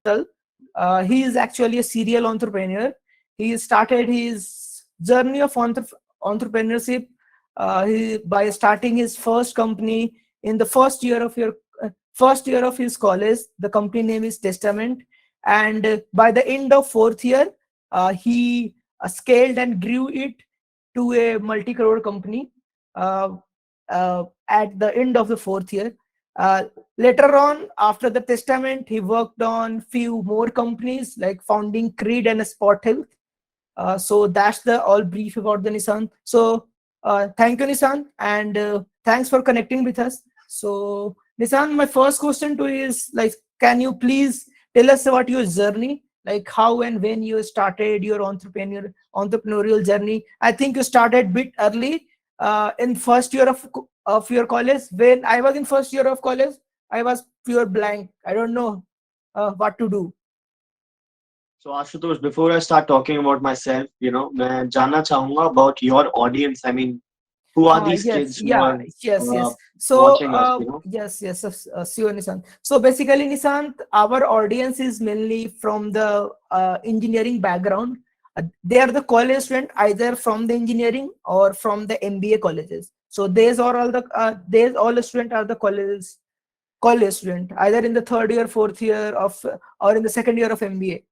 He is actually a serial entrepreneur. He started his journey of entrepreneurship by starting his first company in the first year of his college. The company name is Testament, and by the end of fourth year, he scaled and grew it to a multi-crore company. Uh, at the end of the fourth year, uh, later on, after the Testament, he worked on few more companies like founding Creed and Spot Health. So that's the all brief about the Nissan. So thank you, Nissan, and thanks for connecting with us. So Nissan, my first question to you is like, can you please tell us about your journey, like how and when you started your entrepreneurial journey? I think you started bit early in first year of your college. When I was in first year of college, I was pure blank. I don't know what to do. So Ashutosh, before I start talking about myself, मैं जानना चाहूंगा about your audience. I mean, who are these Yes, kids who yeah, are yes, uh, yes. So, watching us? sure, Nishant. So basically, Nishant, our audience is mainly from the engineering background. They are the college student either from the engineering or from the MBA colleges. So these all the student are the college student either in the third year, fourth year of or in the second year of MBA.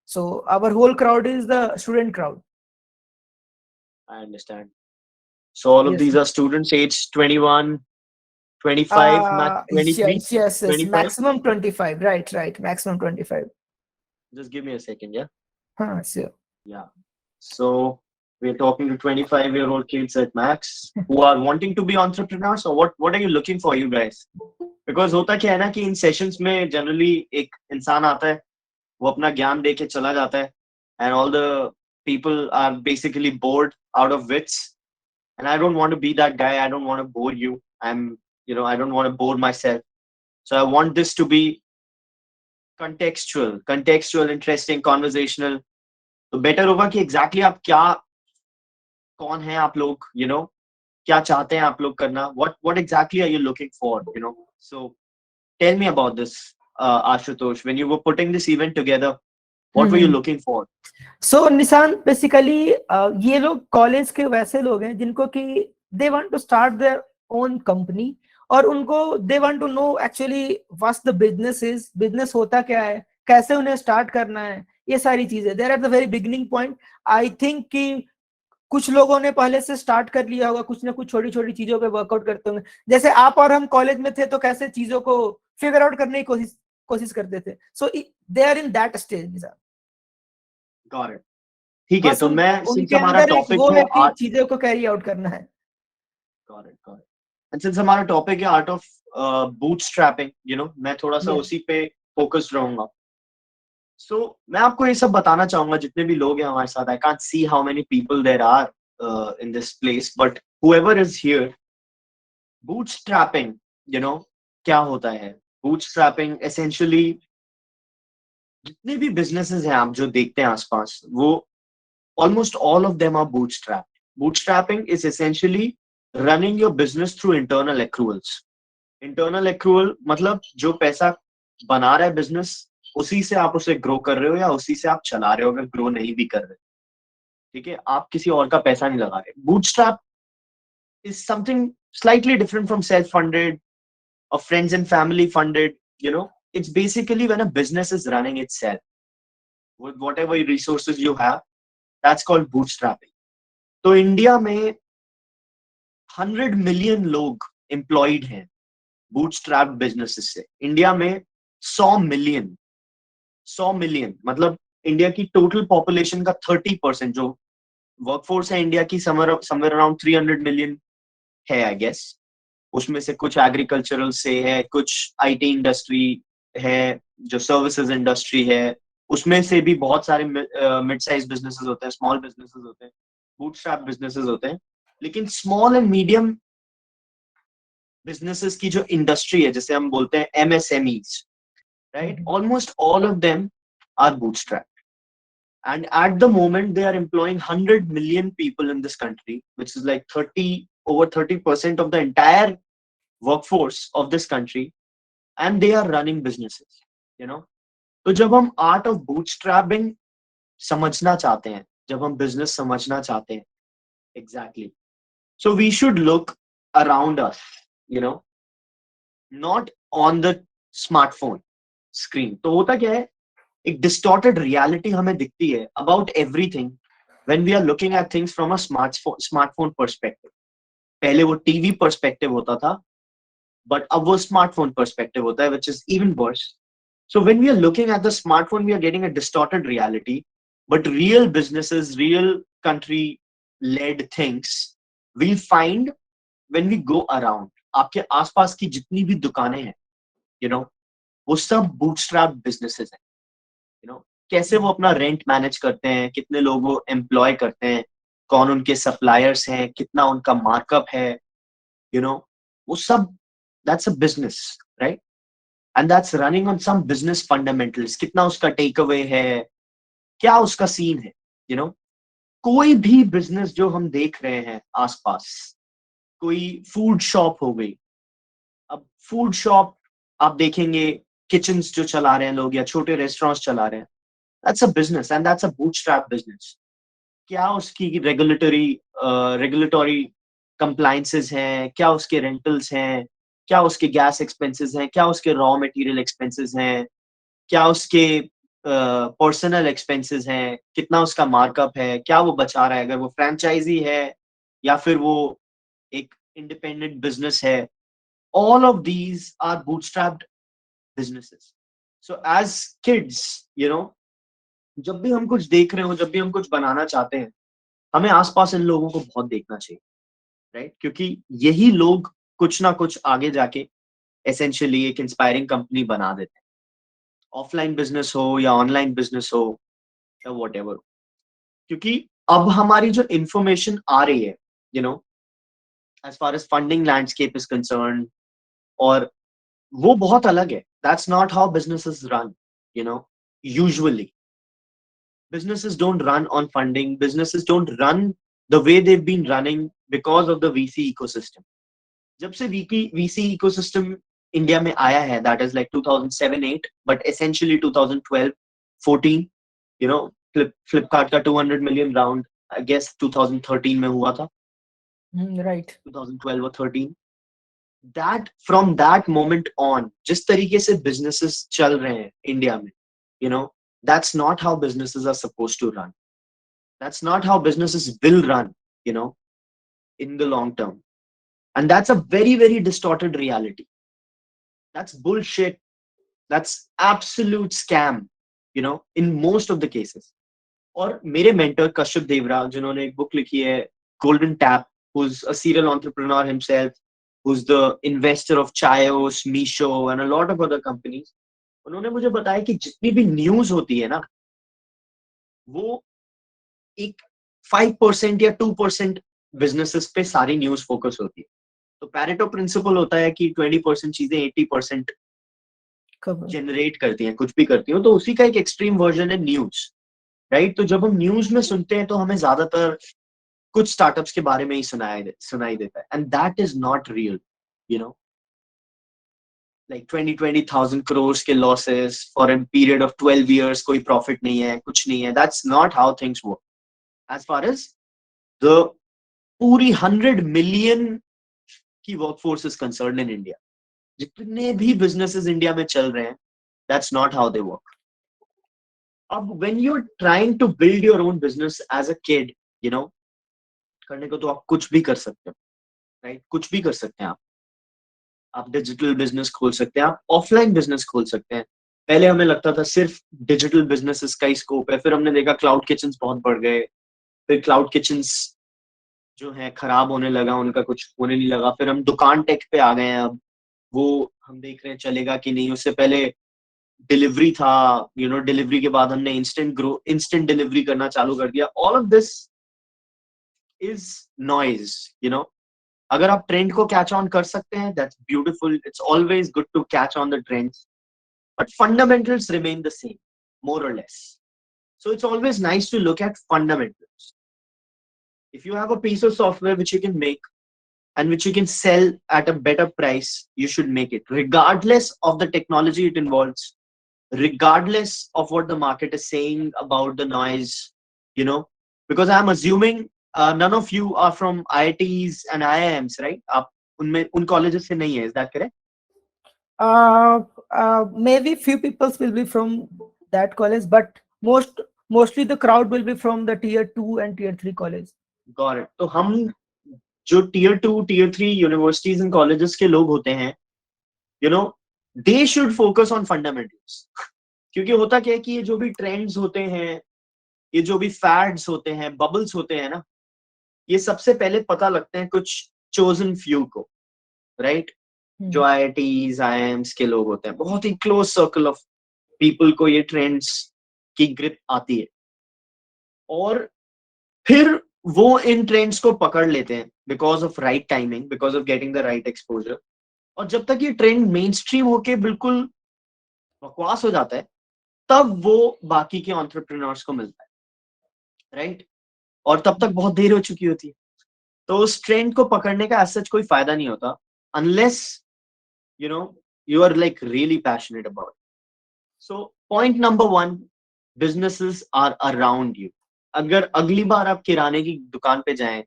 So our whole crowd is the student crowd. I understand. So all of Yes. these are students aged 21, 25, max 23, Yes. 25. Maximum 25. Right. Maximum 25. Just give me a second, yeah? Sure. Yeah. So we're talking to 25-year-old kids at max who are wanting to be entrepreneurs. So what are you looking for, you guys? Because होता क्या है ना कि इन sessions में generally एक इंसान आता है, वो अपना ज्ञान दे के चला जाता है, and all the people are basically bored out of wits. And I don't want to be that guy. I don't want to bore you. I don't want to bore myself. So I want this to be contextual, interesting, conversational. तो better होगा कि exactly आप क्या, कौन है आप लोग, क्या चाहते हैं आप लोग करना, what exactly are you looking for, so tell me about this, Ashutosh, when you were putting this event together, what were you looking for? सो निशान बेसिकली ये लोग कॉलेज के वैसे लोग हैं जिनको कि they want to start their own company, और उनको they want to know actually what's the business होता क्या है, कैसे उन्हें स्टार्ट करना है, ये सारी चीजें there at the very beginning point. I think कि कुछ लोगों ने पहले से स्टार्ट कर लिया होगा, कुछ ना कुछ छोटी छोटी चीजों पे वर्कआउट करते होंगे, जैसे आप और हम कॉलेज में थे तो कैसे चीजों को फिगर आउट करने की कोशिश करते थे। So they are in that stage. Got it. ठीक है, बस तो मैं सिंस उनके हमारा अंदर एक टॉपिक वो है है कि आर्ट, चीजों को कैरी आउट करना है। got it. And since हमारा टॉपिक है आर्ट ऑफ बूटस्ट्रैपिंग, मैं थोड़ा सा यस। उसी पे फोकस्ड रहूंगा। सो मैं आपको ये सब बताना चाहूंगा, जितने भी लोग हैं हमारे साथ, I can't see how many people there are in this place, but whoever is here, bootstrapping, क्या होता है? bootstrapping essentially, जितने भी businesses हैं आप जो देखते हैं आसपास, वो almost all of them are bootstrapped. Bootstrapping is essentially running your business through internal accruals. Internal accrual मतलब जो पैसा बना रहा है बिजनेस, उसी से आप उसे ग्रो कर रहे हो या उसी से आप चला रहे हो, अगर ग्रो नहीं भी कर रहे। ठीक है, आप किसी और का पैसा नहीं लगा रहे। Bootstrap is something slightly different from self-funded or friends and family funded. It's basically when a business is running itself with whatever resources you have. That's called bootstrapping. तो इंडिया में 100 million लोग एम्प्लॉयड हैं bootstrap businesses से। India में 100 million मतलब India की total population का 30%, जो वर्कफोर्स है इंडिया की, समवेयर अराउंड 300 million है आई गेस। उसमें से कुछ एग्रीकल्चरल से है, कुछ आईटी इंडस्ट्री है, जो सर्विसेज इंडस्ट्री है, उसमें से भी बहुत सारे मिड साइज बिजनेसेस होते हैं, स्मॉल बिजनेसेस होते हैं, बूटस्ट्रैप बिजनेसेस होते हैं। लेकिन स्मॉल एंड मीडियम बिजनेसेस की जो इंडस्ट्री है, जिसे हम बोलते हैं MSMEs, right, almost all of them are bootstrap. And at the moment, they are employing 100 million people in this country, which is like over 30% of the entire workforce of this country, and they are running businesses. You know, तो जब हम art of bootstrapping समझना चाहते हैं, जब हम business समझना चाहते हैं, exactly, so we should look around us, you know, not on the smartphone screen. तो होता क्या है, एक डिस्टॉर्टेड रियलिटी हमें दिखती है about everything when we are looking at things from a smartphone perspective. पहले वो टीवी पर्सपेक्टिव होता था, बट अब वो स्मार्टफोन पर्सपेक्टिव होता है, which is even worse. So when we are looking at the smartphone, we are getting a distorted reality. But real businesses, real country-led things, we'll find when we go around. आपके आसपास की जितनी भी दुकानें हैं, you know, वो सब bootstrap businesses हैं. You know, कैसे वो अपना रेंट मैनेज करते हैं, कितने लोगों को एम्प्लॉय करते हैं, कौन उनके सप्लायर्स हैं, कितना उनका मार्कअप है, you know, वो सब, that's a business, right? And that's running on some business fundamentals. कितना उसका टेक अवे है, क्या उसका सीन है, you know. कोई भी बिजनेस जो हम देख रहे हैं आसपास, कोई फूड शॉप हो गई, अब फूड शॉप आप देखेंगे, किचन्स जो चला रहे हैं लोग या छोटे रेस्टोरेंट्स चला रहे हैं, that's a business and that's a bootstrap business. क्या उसकी रेगुलेटरी कंप्लायंसेस हैं, क्या उसके रेंटल्स हैं, क्या उसके गैस एक्सपेंसेस हैं, क्या उसके रॉ मटेरियल एक्सपेंसेस हैं, क्या उसके पर्सनल एक्सपेंसेस हैं, कितना उसका मार्कअप है, क्या वो बचा रहा है, अगर वो फ्रेंचाइजी है या फिर वो एक इंडिपेंडेंट बिजनेस है. All of these are bootstrapped businesses. So as kids, you know, जब भी हम कुछ देख रहे हो, जब भी हम कुछ बनाना चाहते हैं, हमें आसपास इन लोगों को बहुत देखना चाहिए, राइट? क्योंकि यही लोग कुछ ना कुछ आगे जाके एसेंशियली एक इंस्पायरिंग कंपनी बना देते हैं. ऑफलाइन बिजनेस हो या ऑनलाइन बिजनेस हो या वॉट एवर. क्योंकि अब हमारी जो इंफॉर्मेशन आ रही है, you know, as far as funding landscape is concern, और वो बहुत अलग है. That's not how businesses run, you know. Usually businesses don't run on funding, businesses don't run the way they've been running because of the VC ecosystem. जब से VC ecosystem India में आया है, that is like 2007-8, but essentially 2012-14, you know, Flipkart का 200 million round, I guess 2013 में हुआ था, Right. 2012 or 13. That from that moment on, जिस तरीके से businesses चल रहे हैं इंडिया में, you know, that's not how businesses are supposed to run. That's not how businesses will run, you know, in the long term. And that's a very, very distorted reality. That's bullshit. That's absolute scam, you know, in most of the cases. और मेरे mentor Kashyap देवरा, जिन्होंने एक book लिखी है Golden Tap, who's a serial entrepreneur himself, who's the investor of Chaos, Meesho, and a lot of other companies. उन्होंने मुझे बताया कि जितनी भी न्यूज होती है ना, वो एक 5% या 2% बिजनेसेस पे सारी न्यूज फोकस होती है. तो पैरेटो प्रिंसिपल होता है कि 20% चीजें 80% जनरेट करती हैं, कुछ भी करती हैं. तो उसी का एक एक्सट्रीम वर्जन है न्यूज, राइट? तो जब हम न्यूज में सुनते हैं तो हमें ज्यादातर कुछ स्टार्टअप्स के बारे में ही सुनाई देता है, and that is not real, you know. Like 20,000 crore के losses for an period of 12 years, कोई प्रॉफिट नहीं है, कुछ नहीं है. That's not how things work. As far as the पूरी 100 million की workforce is concern in India, जितने भी बिजनेसेस इंडिया में चल रहे हैं, that's not how they work. अब when you are trying to build your own business as a kid, you know, करने को तो आप कुछ भी कर सकते हो, राइट? कुछ भी कर सकते हैं आप डिजिटल बिजनेस खोल सकते हैं, आप ऑफलाइन बिजनेस खोल सकते हैं. पहले हमें लगता था सिर्फ डिजिटल बिजनेसेस का ही स्कोप है, फिर हमने देखा क्लाउड किचन्स बहुत बढ़ गए, फिर क्लाउड किचन्स जो है खराब होने लगा, उनका कुछ होने नहीं लगा, फिर हम दुकान टेक पे आ गए हैं. अब वो हम देख रहे हैं चलेगा कि नहीं. उससे पहले डिलीवरी था, यू नो, डिलीवरी के बाद हमने इंस्टेंट डिलीवरी करना चालू कर दिया. All of this is noise, you know. अगर आप ट्रेंड को कैच ऑन कर सकते हैं, that's beautiful. It's always good to catch on the trends, but fundamentals remain the same, more or less. So it's always nice to look at fundamentals. If you have a piece of software which you can make and which you can sell at a better price, you should make it, regardless of the technology it involves, regardless of what the market is saying about the noise, you know, because I'm assuming none of you are from IITs and IIMs, right? आप उनमें उन colleges से नहीं है, is that correct? Maybe few people will be from that college, but mostly the crowd will be from the tier 2 and tier 3 college. Got it. तो हम जो tier 2 tier 3 universities and colleges के लोग होते हैं, you know, they should focus on fundamentals. क्योंकि होता क्या है कि ये जो भी trends होते हैं, ये जो भी fads होते हैं, bubbles होते हैं ना, ये सबसे पहले पता लगते हैं कुछ chosen few को, right? जो IITs, IIMs के लोग होते हैं, बहुत ही close circle of people को ये trends की grip आती है, और फिर वो इन ट्रेंड्स को पकड़ लेते हैं because of right timing, because of getting the right exposure. और जब तक ये ट्रेंड मेन स्ट्रीम होके बिल्कुल बकवास हो जाता है, तब वो बाकी के एंटरप्रेन्योर्स को मिलता है, राइट? और तब तक बहुत देर हो चुकी होती है। तो उस ट्रेंड को पकड़ने का ऐसा कोई फायदा नहीं होता unless you know you are like really passionate about. So point number 1, businesses are around you. अगर अगली बार आप किराने की दुकान पे जाएं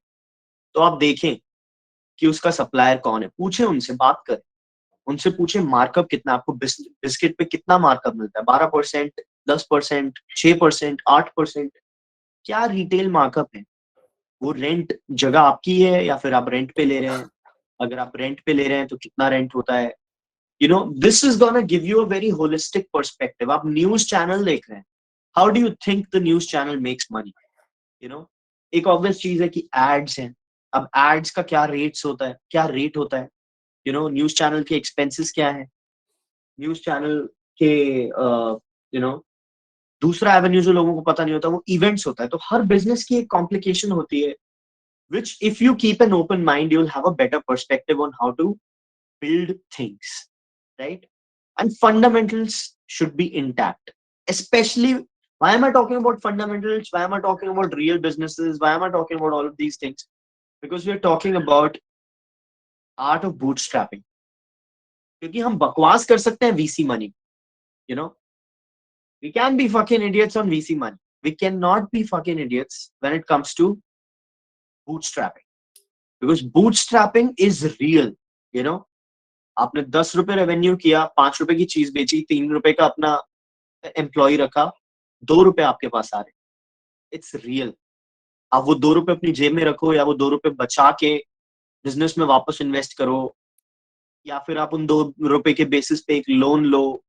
तो आप देखें कि उसका सप्लायर कौन है, पूछें उनसे, बात करें उनसे, पूछें मार्कअप कितना, आपको बिस्किट पे कितना मार्कअप मिलता है, 12%, 10%, 6%, 8%, क्या रिटेल मार्कअप है? वो रेंट जगह आपकी है या फिर आप रेंट पे ले रहे हैं? अगर आप रेंट पे ले रहे हैं तो कितना रेंट होता है? You no, this is gonna give you a very holistic perspective. आप न्यूज चैनल देख रहे हैं, how do you think the news channel makes money? You no, एक ऑब्वियस चीज है कि एड्स हैं। अब एड्स का क्या रेट्स होता है, क्या रेट होता है? यू नो, न्यूज चैनल के एक्सपेंसेस क्या है? न्यूज चैनल के यू नो दूसरा एवेन्यू जो लोगों को पता नहीं होता वो इवेंट्स होता है। तो हर बिजनेस की एक कॉम्प्लिकेशन होती है, which if you keep an open mind you'll have a better perspective on how to build things, right? And fundamentals should be intact. Especially, why am I talking about fundamentals? Why am I talking about real businesses? Why am I talking about all of these things? Because we're talking about art of bootstrapping. क्योंकि हम बकवास कर सकते हैं VC money, you know, we can be fucking idiots on VC money. We cannot be fucking idiots when it comes to bootstrapping, because bootstrapping is real, you know. आपने 10 रुपए revenue किया, 5 रुपए की चीज बेची, 3 रुपए का अपना एम्प्लॉय रखा, 2 रुपए आपके पास आ रहे, इट्स रियल। आप वो 2 रुपए अपनी जेब में रखो या वो 2 रुपए बचा के बिजनेस में वापस इन्वेस्ट करो, या फिर आप उन 2 रुपए के बेसिस पे एक लोन लो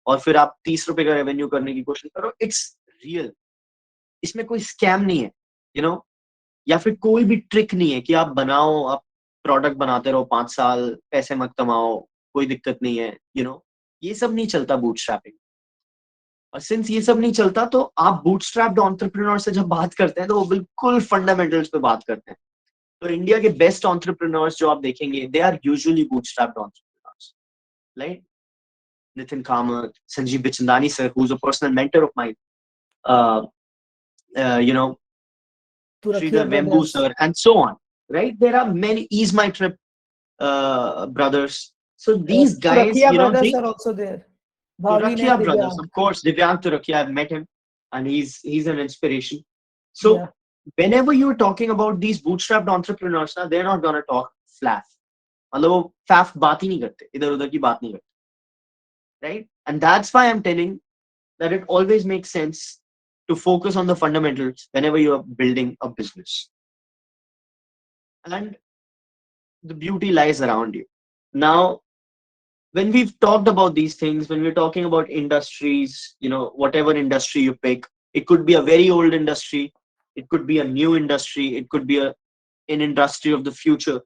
और फिर आप 30 रुपए का रेवेन्यू करने की कोशिश करो, इट्स रियल। इसमें कोई स्कैम नहीं है, यू नो, या फिर कोई भी ट्रिक नहीं है कि आप बनाओ, आप प्रोडक्ट बनाते रहो 5 साल, पैसे मत कमाओ, कोई दिक्कत नहीं है, यू नो, ये सब नहीं चलता बूटस्ट्रैपिंग। और सिंस ये सब नहीं चलता तो आप बूटस्ट्रैप्ड एंटरप्रेन्योर से जब बात करते हैं तो वो बिल्कुल फंडामेंटल्स पे बात करते हैं। तो इंडिया के बेस्ट एंटरप्रेन्योर्स जो आप देखेंगे, they are usually bootstrapped entrepreneurs, right? Nitin Kamath, Sanjeev Bichhandani sir, who's a personal mentor of mine, you know, Sridhar Vembu sir, and so on, right? There are many Ease My Trip brothers. So these guys, Turakia you know, brothers are also there. Turakia brothers, of course, Divyang Turakia, I've met him, and he's an inspiration. So whenever you're talking about these bootstrapped entrepreneurs, now they're not gonna talk flaff. मतलब वो faff बात ही नहीं करते, इधर उधर की बात नहीं करते, right? And that's why I'm telling that it always makes sense to focus on the fundamentals whenever you are building a business. And the beauty lies around you. Now, when we've talked about these things, when we're talking about industries, you know, whatever industry you pick, it could be a very old industry, it could be a new industry, it could be an industry of the future.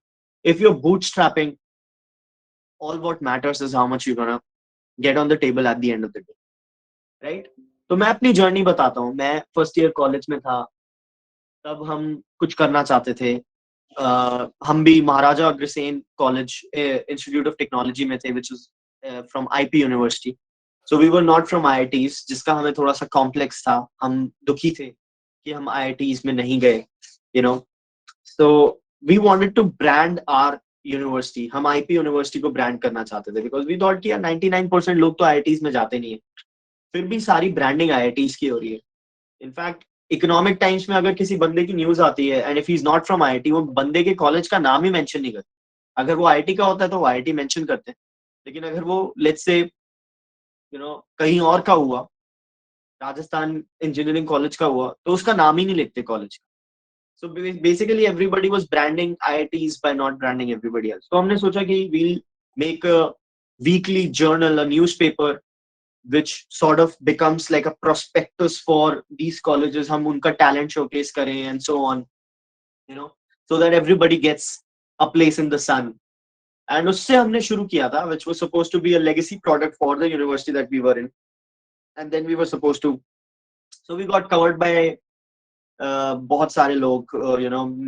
If you're bootstrapping, all what matters is how much you're gonna get on the table at the end of the day, right? तो मैं अपनी journey बताता हूँ। मैं first year college में था, तब हम कुछ करना चाहते थे। हम भी Maharaja Agrasen college institute of technology में थे, which is from IP university. So we were not from IITs, जिसका हमें थोड़ा सा कॉम्प्लेक्स था। हम दुखी थे कि हम आईआईटीज में नहीं गए, you know. So we wanted to brand our university. हम आईपी यूनिवर्सिटी को ब्रांड करना चाहते थे, बिकॉज वी थॉट कि 99% लोग तो आईआईटीज में जाते नहीं है, फिर भी सारी ब्रांडिंग आईआईटीज की हो रही है। इनफैक्ट इकोनॉमिक टाइम्स में अगर किसी बंदे की न्यूज आती है and if he is not from IIT, वो बंदे के कॉलेज का नाम ही मेंशन नहीं करते। अगर वो आईआईटी का होता है तो वो आईआईटी मेंशन करते हैं, लेकिन अगर वो लेट्स से कहीं और का हुआ, राजस्थान इंजीनियरिंग कॉलेज का हुआ, तो उसका नाम ही नहीं लिखते कॉलेज का। So basically everybody was branding IITs by not branding everybody else. तो हमने सोचा कि we'll make a weekly journal, a newspaper which sort of becomes like a prospectus for these colleges. हम उनका talent showcase करें and so on, so that everybody gets a place in the sun. And उससे हमने शुरू किया था, which was supposed to be a legacy product for the university that we were in. And then we were supposed to, so we got covered by बहुत सारे लोग,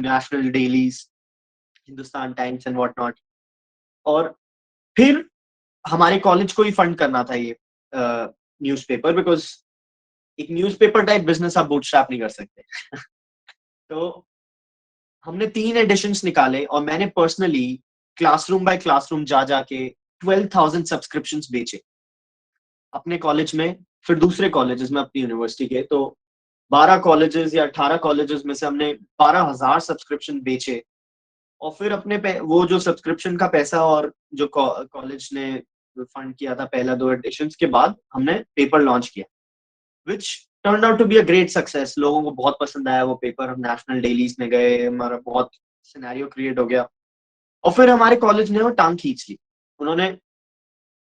national dailies, Hindustan times and what not. और फिर हमारे college को ही fund करना था ये न्यूज़पेपर, बिकॉज एक न्यूज़पेपर टाइप बिजनेस आप बूटस्ट्रैप नहीं कर सकते। तो हमने 3 एडिशंस निकाले और मैंने पर्सनली क्लासरूम बाय क्लासरूम जा जाके 12,000 सब्सक्रिप्शंस बेचे अपने कॉलेज में, फिर दूसरे कॉलेजेस में अपनी यूनिवर्सिटी के। तो 12 कॉलेजेस या 18 कॉलेजेस में से हमने 12,000 सब्सक्रिप्शन बेचे। और फिर अपने वो जो सब्सक्रिप्शन का पैसा और जो कॉलेज ने फंड किया था पहला 2 एडिशंस के बाद, हमने पेपर लॉन्च किया, which turned out to be a great success. लोगों को बहुत पसंद आया वो पेपर। हम नेशनल डेलीज में गए, हमारा बहुत सिनेरियो क्रिएट हो गया। और फिर हमारे कॉलेज ने वो टांग खींच ली। उन्होंने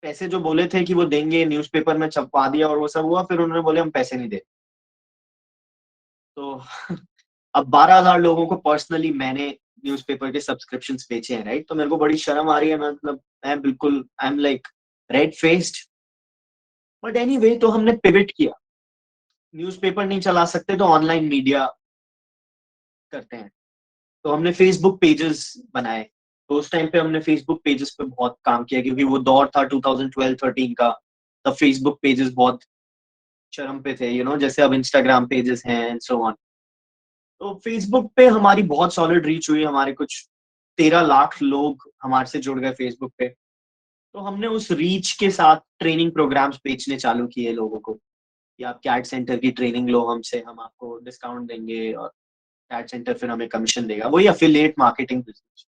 पैसे जो बोले थे कि वो देंगे, न्यूज़पेपर में छपवा दिया और वो सब हुआ, फिर उन्होंने बोले हम पैसे नहीं दे। तो अब 12,000 लोगों को पर्सनली मैंने न्यूज़पेपर के सब्सक्रिप्शंस बेचे हैं, राइट? तो मेरे को बड़ी शर्म आ रही है, मतलब मैं बिल्कुल I am like red faced. But anyway, तो हमने पिवट किया। न्यूज़पेपर नहीं चला सकते तो ऑनलाइन मीडिया करते हैं। तो हमने फेसबुक पेजेस बनाए। तो उस टाइम पे हमने फेसबुक पेजेस पे बहुत काम किया, क्योंकि वो दौर था 2012-13 का। तब फेसबुक पेजेस बहुत चरम पे थे, जैसे अब इंस्टाग्राम पेजेस हैं एंड सो ऑन। तो फेसबुक पे हमारी बहुत सॉलिड रीच हुई। हमारे कुछ 13 लाख लोग हमारे से जुड़ गए फेसबुक पे। तो हमने उस रीच के साथ ट्रेनिंग प्रोग्राम्स बेचने चालू किए लोगों को, कि आप कैट सेंटर की ट्रेनिंग लो हमसे, हम आपको डिस्काउंट देंगे और कैट सेंटर फिर हमें कमीशन देगा। वही अफिलिएट मार्केटिंग बिजनेस।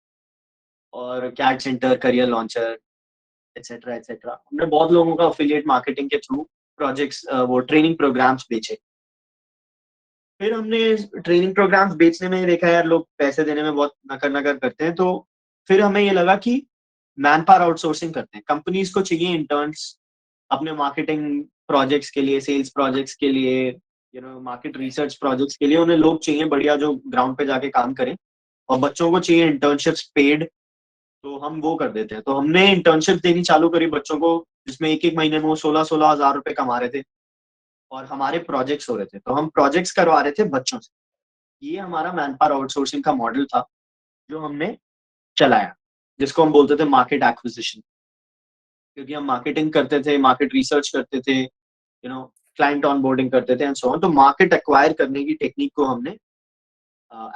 और CAT centre, Career Launcher, et cetera et cetera, हमने बहुत लोगों का अफिलिएट मार्केटिंग के थ्रू प्रोजेक्ट्स, वो ट्रेनिंग प्रोग्राम्स बेचे। फिर हमने ट्रेनिंग प्रोग्राम्स बेचने में देखा यार लोग पैसे देने में बहुत नकर नकर करते हैं। तो फिर हमें ये लगा कि मैन पावर आउटसोर्सिंग करते हैं। कंपनीज को चाहिए इंटर्न्स अपने मार्केटिंग प्रोजेक्ट्स के लिए, सेल्स प्रोजेक्ट्स के लिए, मार्केट रिसर्च प्रोजेक्ट्स के लिए। उन्हें लोग चाहिए बढ़िया जो ग्राउंड पे जाके काम करें, और बच्चों को चाहिए इंटर्नशिप्स पेड। तो हम वो कर देते हैं। तो हमने इंटर्नशिप देनी चालू करी बच्चों को, जिसमें एक एक महीने में वो 16-16 हजार रुपए कमा रहे थे, और हमारे प्रोजेक्ट्स हो रहे थे। तो हम प्रोजेक्ट्स करवा रहे थे बच्चों से। ये हमारा मैन पावर आउटसोर्सिंग का मॉडल था जो हमने चलाया, जिसको हम बोलते थे मार्केट एक्विजिशन। क्योंकि हम मार्केटिंग करते थे, मार्केट रिसर्च करते थे, क्लाइंट ऑनबोर्डिंग करते थे एंड सो ऑन। तो मार्केट एक्वायर करने की टेक्निक को हमने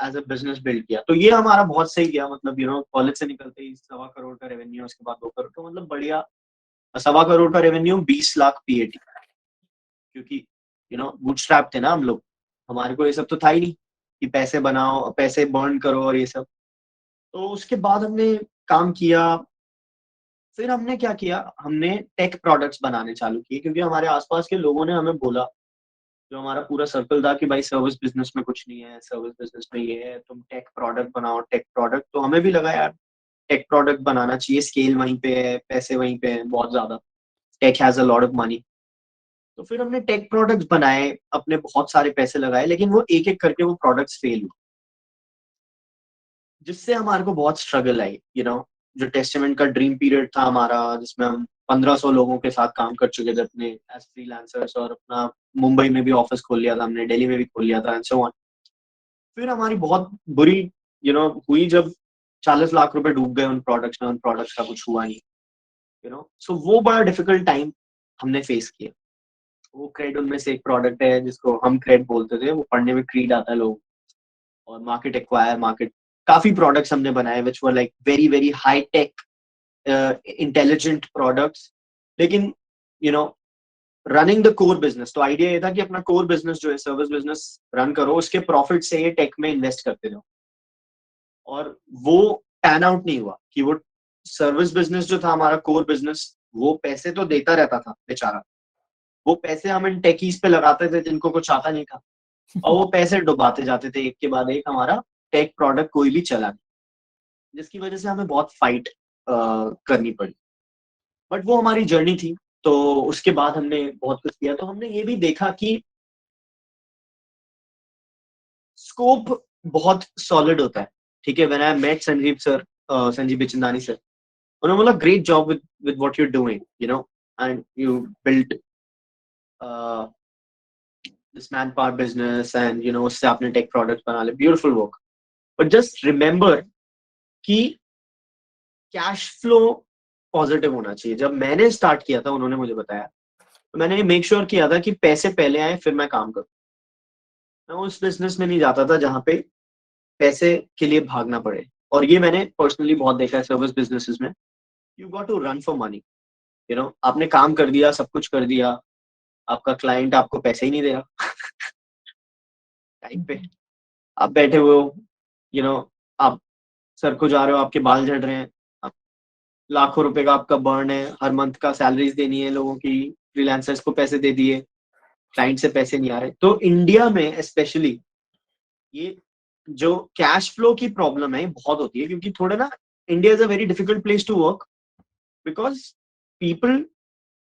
एज अ बिजनेस बिल्ड किया। तो ये हमारा बहुत सही गया। मतलब कॉलेज से निकलते ही 1.25 करोड़ का रेवेन्यू, उसके बाद 2 करोड़, तो मतलब बढ़िया। 1.25 करोड़ का रेवेन्यू, 20 लाख पीएटी। क्योंकि बूटस्ट्रैप थे ना हम लोग, हमारे को ये सब तो था ही नहीं कि पैसे बनाओ, पैसे बर्न करो और ये सब। तो उसके बाद हमने काम किया। फिर हमने क्या किया, हमने टेक प्रोडक्ट्स बनाने चालू किए, क्योंकि हमारे आसपास के लोगों ने हमें बोला, जो हमारा पूरा सर्कल था, कि भाई सर्विस बिजनेस में कुछ नहीं है, सर्विस बिजनेस में ये है, तुम टेक प्रोडक्ट बनाओ, टेक प्रोडक्ट। तो हमें भी लगा यार टेक प्रोडक्ट बनाना चाहिए, स्केल वहीं पे है, पैसे वहीं पे हैं बहुत ज्यादा, tech has a lot of money. तो फिर हमने टेक प्रोडक्ट्स बनाए, अपने बहुत सारे पैसे लगाए, लेकिन वो एक एक करके वो प्रोडक्ट्स फेल हुए, जिससे हमारे को बहुत स्ट्रगल आई। जो टेस्टामेंट का ड्रीम पीरियड था हमारा, जिसमें हम 1500 लोगों के साथ काम कर चुके थे अपने एज फ्रीलांसर्स, और अपना मुंबई में भी ऑफिस खोल लिया था हमने, दिल्ली में भी खोल लिया था एंड सो ऑन। फिर हमारी बहुत बुरी हुई जब 40 लाख रुपए डूब गए उन प्रोडक्ट्स में, उन प्रोडक्ट्स का कुछ हुआ नहीं। सो वो बड़ा डिफिकल्ट टाइम हमने फेस किया। वो क्रेड उनमें से एक प्रोडक्ट है जिसको हम क्रेड बोलते थे, वो पढ़ने में क्रीड आता है लोग। और मार्केट एक्वायर, मार्केट, काफी प्रोडक्ट्स हमने बनाए which were like very very high tech intelligent products. लेकिन रनिंग द कोर बिजनेस, तो आइडिया ये था कि अपना कोर बिजनेस जो है सर्विस बिजनेस रन करो, उसके प्रॉफिट से ये टेक में इन्वेस्ट करते रहो। और वो पैन आउट नहीं हुआ कि वो सर्विस बिजनेस जो था हमारा कोर बिजनेस, वो पैसे तो देता रहता था बेचारा, वो पैसे हम इन टेकीज पे लगाते थे जिनको कुछ आता नहीं था, और वो पैसे डुबाते जाते थे एक के बाद एक, हमारा टेक प्रोडक्ट कोई भी चला नहीं, जिसकी वजह से हमें बहुत फाइट करनी पड़ी। बट वो हमारी जर्नी थी, तो उसके बाद हमने बहुत कुछ किया। तो हमने ये भी देखा कि स्कोप बहुत सॉलिड होता है। ठीक है, when I met Sanjeev sir, Sanjeev Bikhchandani sir, उन्होंने बोला great job with what you are doing, you know, and you built this manpower business, and you know उससे आपने टेक प्रोडक्ट बना ले, beautiful work, but just remember कि cash flow positive होना चाहिए। जब मैंने स्टार्ट किया था, उन्होंने मुझे बताया, तो मैंने मेक श्योर किया था कि पैसे पहले आए फिर मैं काम करूं। मैं उस बिजनेस में नहीं जाता था जहां पे पैसे के लिए भागना पड़े। और ये मैंने पर्सनली बहुत देखा है सर्विस बिजनेसेस में, you got to run for money. You know, आपने काम कर दिया, सब कुछ कर दिया, आपका क्लाइंट आपको पैसे ही नहीं दे रहा टाइम पे, आप बैठे हुए हो, यू नो, आप सर को जा रहे हो, आपके बाल झड़ रहे हैं, आप लाखों रुपए का आपका बर्न है, हर मंथ का सैलरीज देनी है लोगों की, फ्रीलांसर्स को पैसे दे दिए, क्लाइंट से पैसे नहीं आ रहे। तो इंडिया में स्पेशली ये जो कैश फ्लो की प्रॉब्लम है ये बहुत होती है, क्योंकि थोड़े ना, India is a very difficult place to work because people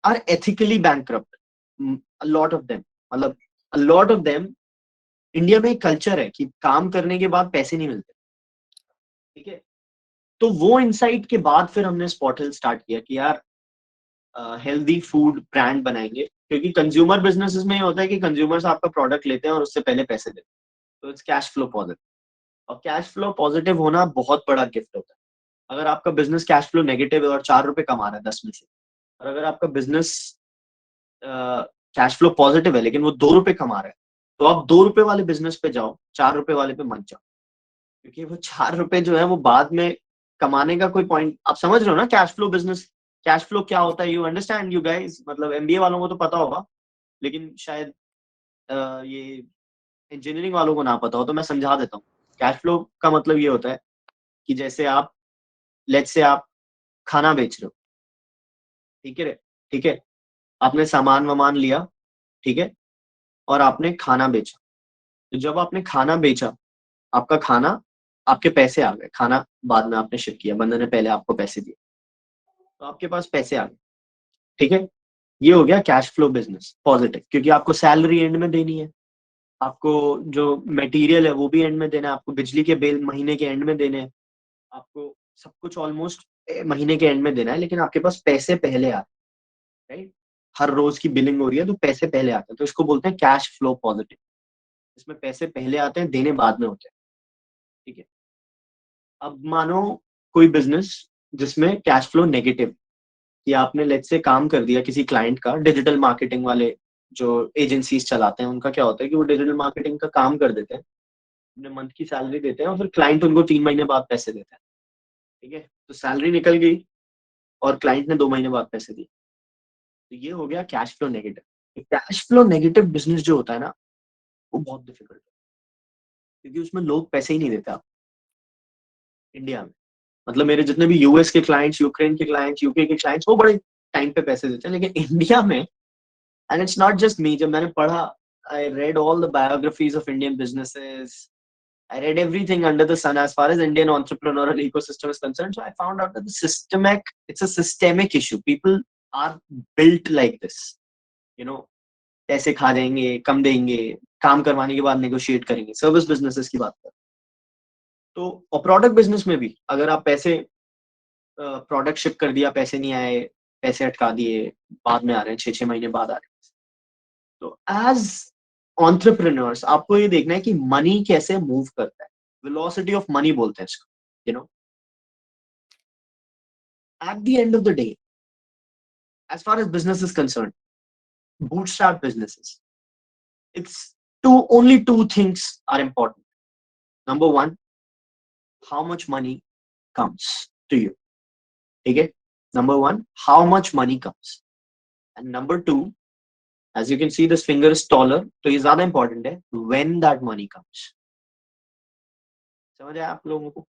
are ethically bankrupt, a lot of them, मतलब a lot of them. India में एक कल्चर है कि काम करने के बाद पैसे नहीं मिलते। ठीक है, तो वो इनसाइट के बाद फिर हमने स्पॉटल स्टार्ट किया कि यार हेल्दी फूड ब्रांड बनाएंगे, क्योंकि कंज्यूमर बिजनेसेस में ये होता है कि कंज्यूमर्स आपका प्रोडक्ट लेते हैं और उससे पहले पैसे देते हैं, तो इट्स कैश फ्लो पॉजिटिव। और कैश फ्लो पॉजिटिव होना बहुत बड़ा गिफ्ट होता है। अगर आपका बिजनेस कैश फ्लो नेगेटिव है और 4 रुपए कमा रहा है 10 में से, और अगर आपका बिजनेस कैश फ्लो पॉजिटिव है लेकिन वो 2 रुपए कमा रहा है, तो आप 2 रुपए वाले बिजनेस पे जाओ, 4 रुपए वाले पे मत जाओ, क्योंकि वो 4 रुपए जो है वो बाद में कमाने का कोई पॉइंट, आप समझ रहे हो ना cash flow business, cash flow क्या होता है, यू अंडरस्टैंड यू गाइस, मतलब एमबीए वालों को तो पता होगा, लेकिन शायद ये इंजीनियरिंग वालों को ना पता हो, तो मैं समझा देता हूँ। कैश फ्लो का मतलब ये होता है कि जैसे आप, लेट्स से आप खाना बेच रहे हो, ठीक है, ठीक है, आपने सामान वामान लिया, ठीक है, और आपने खाना बेचा। तो जब आपने खाना बेचा, आपका खाना, आपके पैसे आ गए, खाना बाद में आपने शिप किया, बंदे ने पहले आपको पैसे दिए, तो आपके पास पैसे आ गए। ठीक है, ये हो गया कैश फ्लो बिजनेस पॉजिटिव, क्योंकि आपको सैलरी एंड में देनी है, आपको जो मटेरियल है वो भी एंड में देना है, आपको बिजली के बिल महीने के एंड में देने हैं, आपको सब कुछ ऑलमोस्ट महीने के एंड में देना है, लेकिन आपके पास पैसे पहले आते हैं, राइट। हर रोज की बिलिंग हो रही है तो पैसे पहले आते हैं, तो इसको बोलते हैं कैश फ्लो पॉजिटिव। इसमें पैसे पहले आते हैं, देने बाद में होते हैं। ठीक है, अब मानो कोई बिजनेस जिसमें कैश फ्लो नेगेटिव, कि आपने लेट्स से काम कर दिया किसी क्लाइंट का, डिजिटल मार्केटिंग वाले जो एजेंसीज चलाते हैं उनका क्या होता है कि वो डिजिटल मार्केटिंग का काम कर देते हैं, अपने मंथ की सैलरी देते हैं और फिर क्लाइंट उनको 3 महीने बाद पैसे देता है। ठीक है, तो सैलरी निकल गई और क्लाइंट ने 2 महीने बाद पैसे दिए, तो ये हो गया cash flow negative. Cash flow negative business जो होता है ना, वो बहुत डिफिकल्ट है, क्योंकि उसमें लोग पैसे ही नहीं देते आप इंडिया में। मतलब मेरे जितने भी यूएस के क्लाइंट्स, यूक्रेन के क्लाइंट्स, यूके के क्लाइंट्स, वो बड़े टाइम पे पैसे देते हैं, लेकिन इंडिया में, एंड इट्स नॉट जस्ट मी, जब मैंने पढ़ा, I read all the biographies of Indian businesses, I read everything under the sun as far as Indian entrepreneurial ecosystem is concerned. So I found out that it's a systemic issue. People are built like this. You know, पैसे खा जाएंगे, कम देंगे, काम करवाने के बाद negotiate करेंगे। Service businesses की बात करें तो, और प्रोडक्ट बिजनेस में भी अगर आप पैसे, प्रोडक्ट शिप कर दिया, पैसे नहीं आए, पैसे अटका दिए, बाद में आ रहे हैं, 6-6 महीने बाद आ रहे हैं। तो एज entrepreneurs आपको ये देखना है कि मनी कैसे मूव करता है, वेलोसिटी ऑफ मनी बोलते हैं इसको, you know. Eight the end of the day, as far as business is concerned, bootstrap businesses, it's only two things are important. Number one, how much money comes to you. Okay? Number one, how much money comes. And number two, As you can see, this finger is taller, तो ये ज्यादा important है. When that money comes, समझ आया आप लोगों को?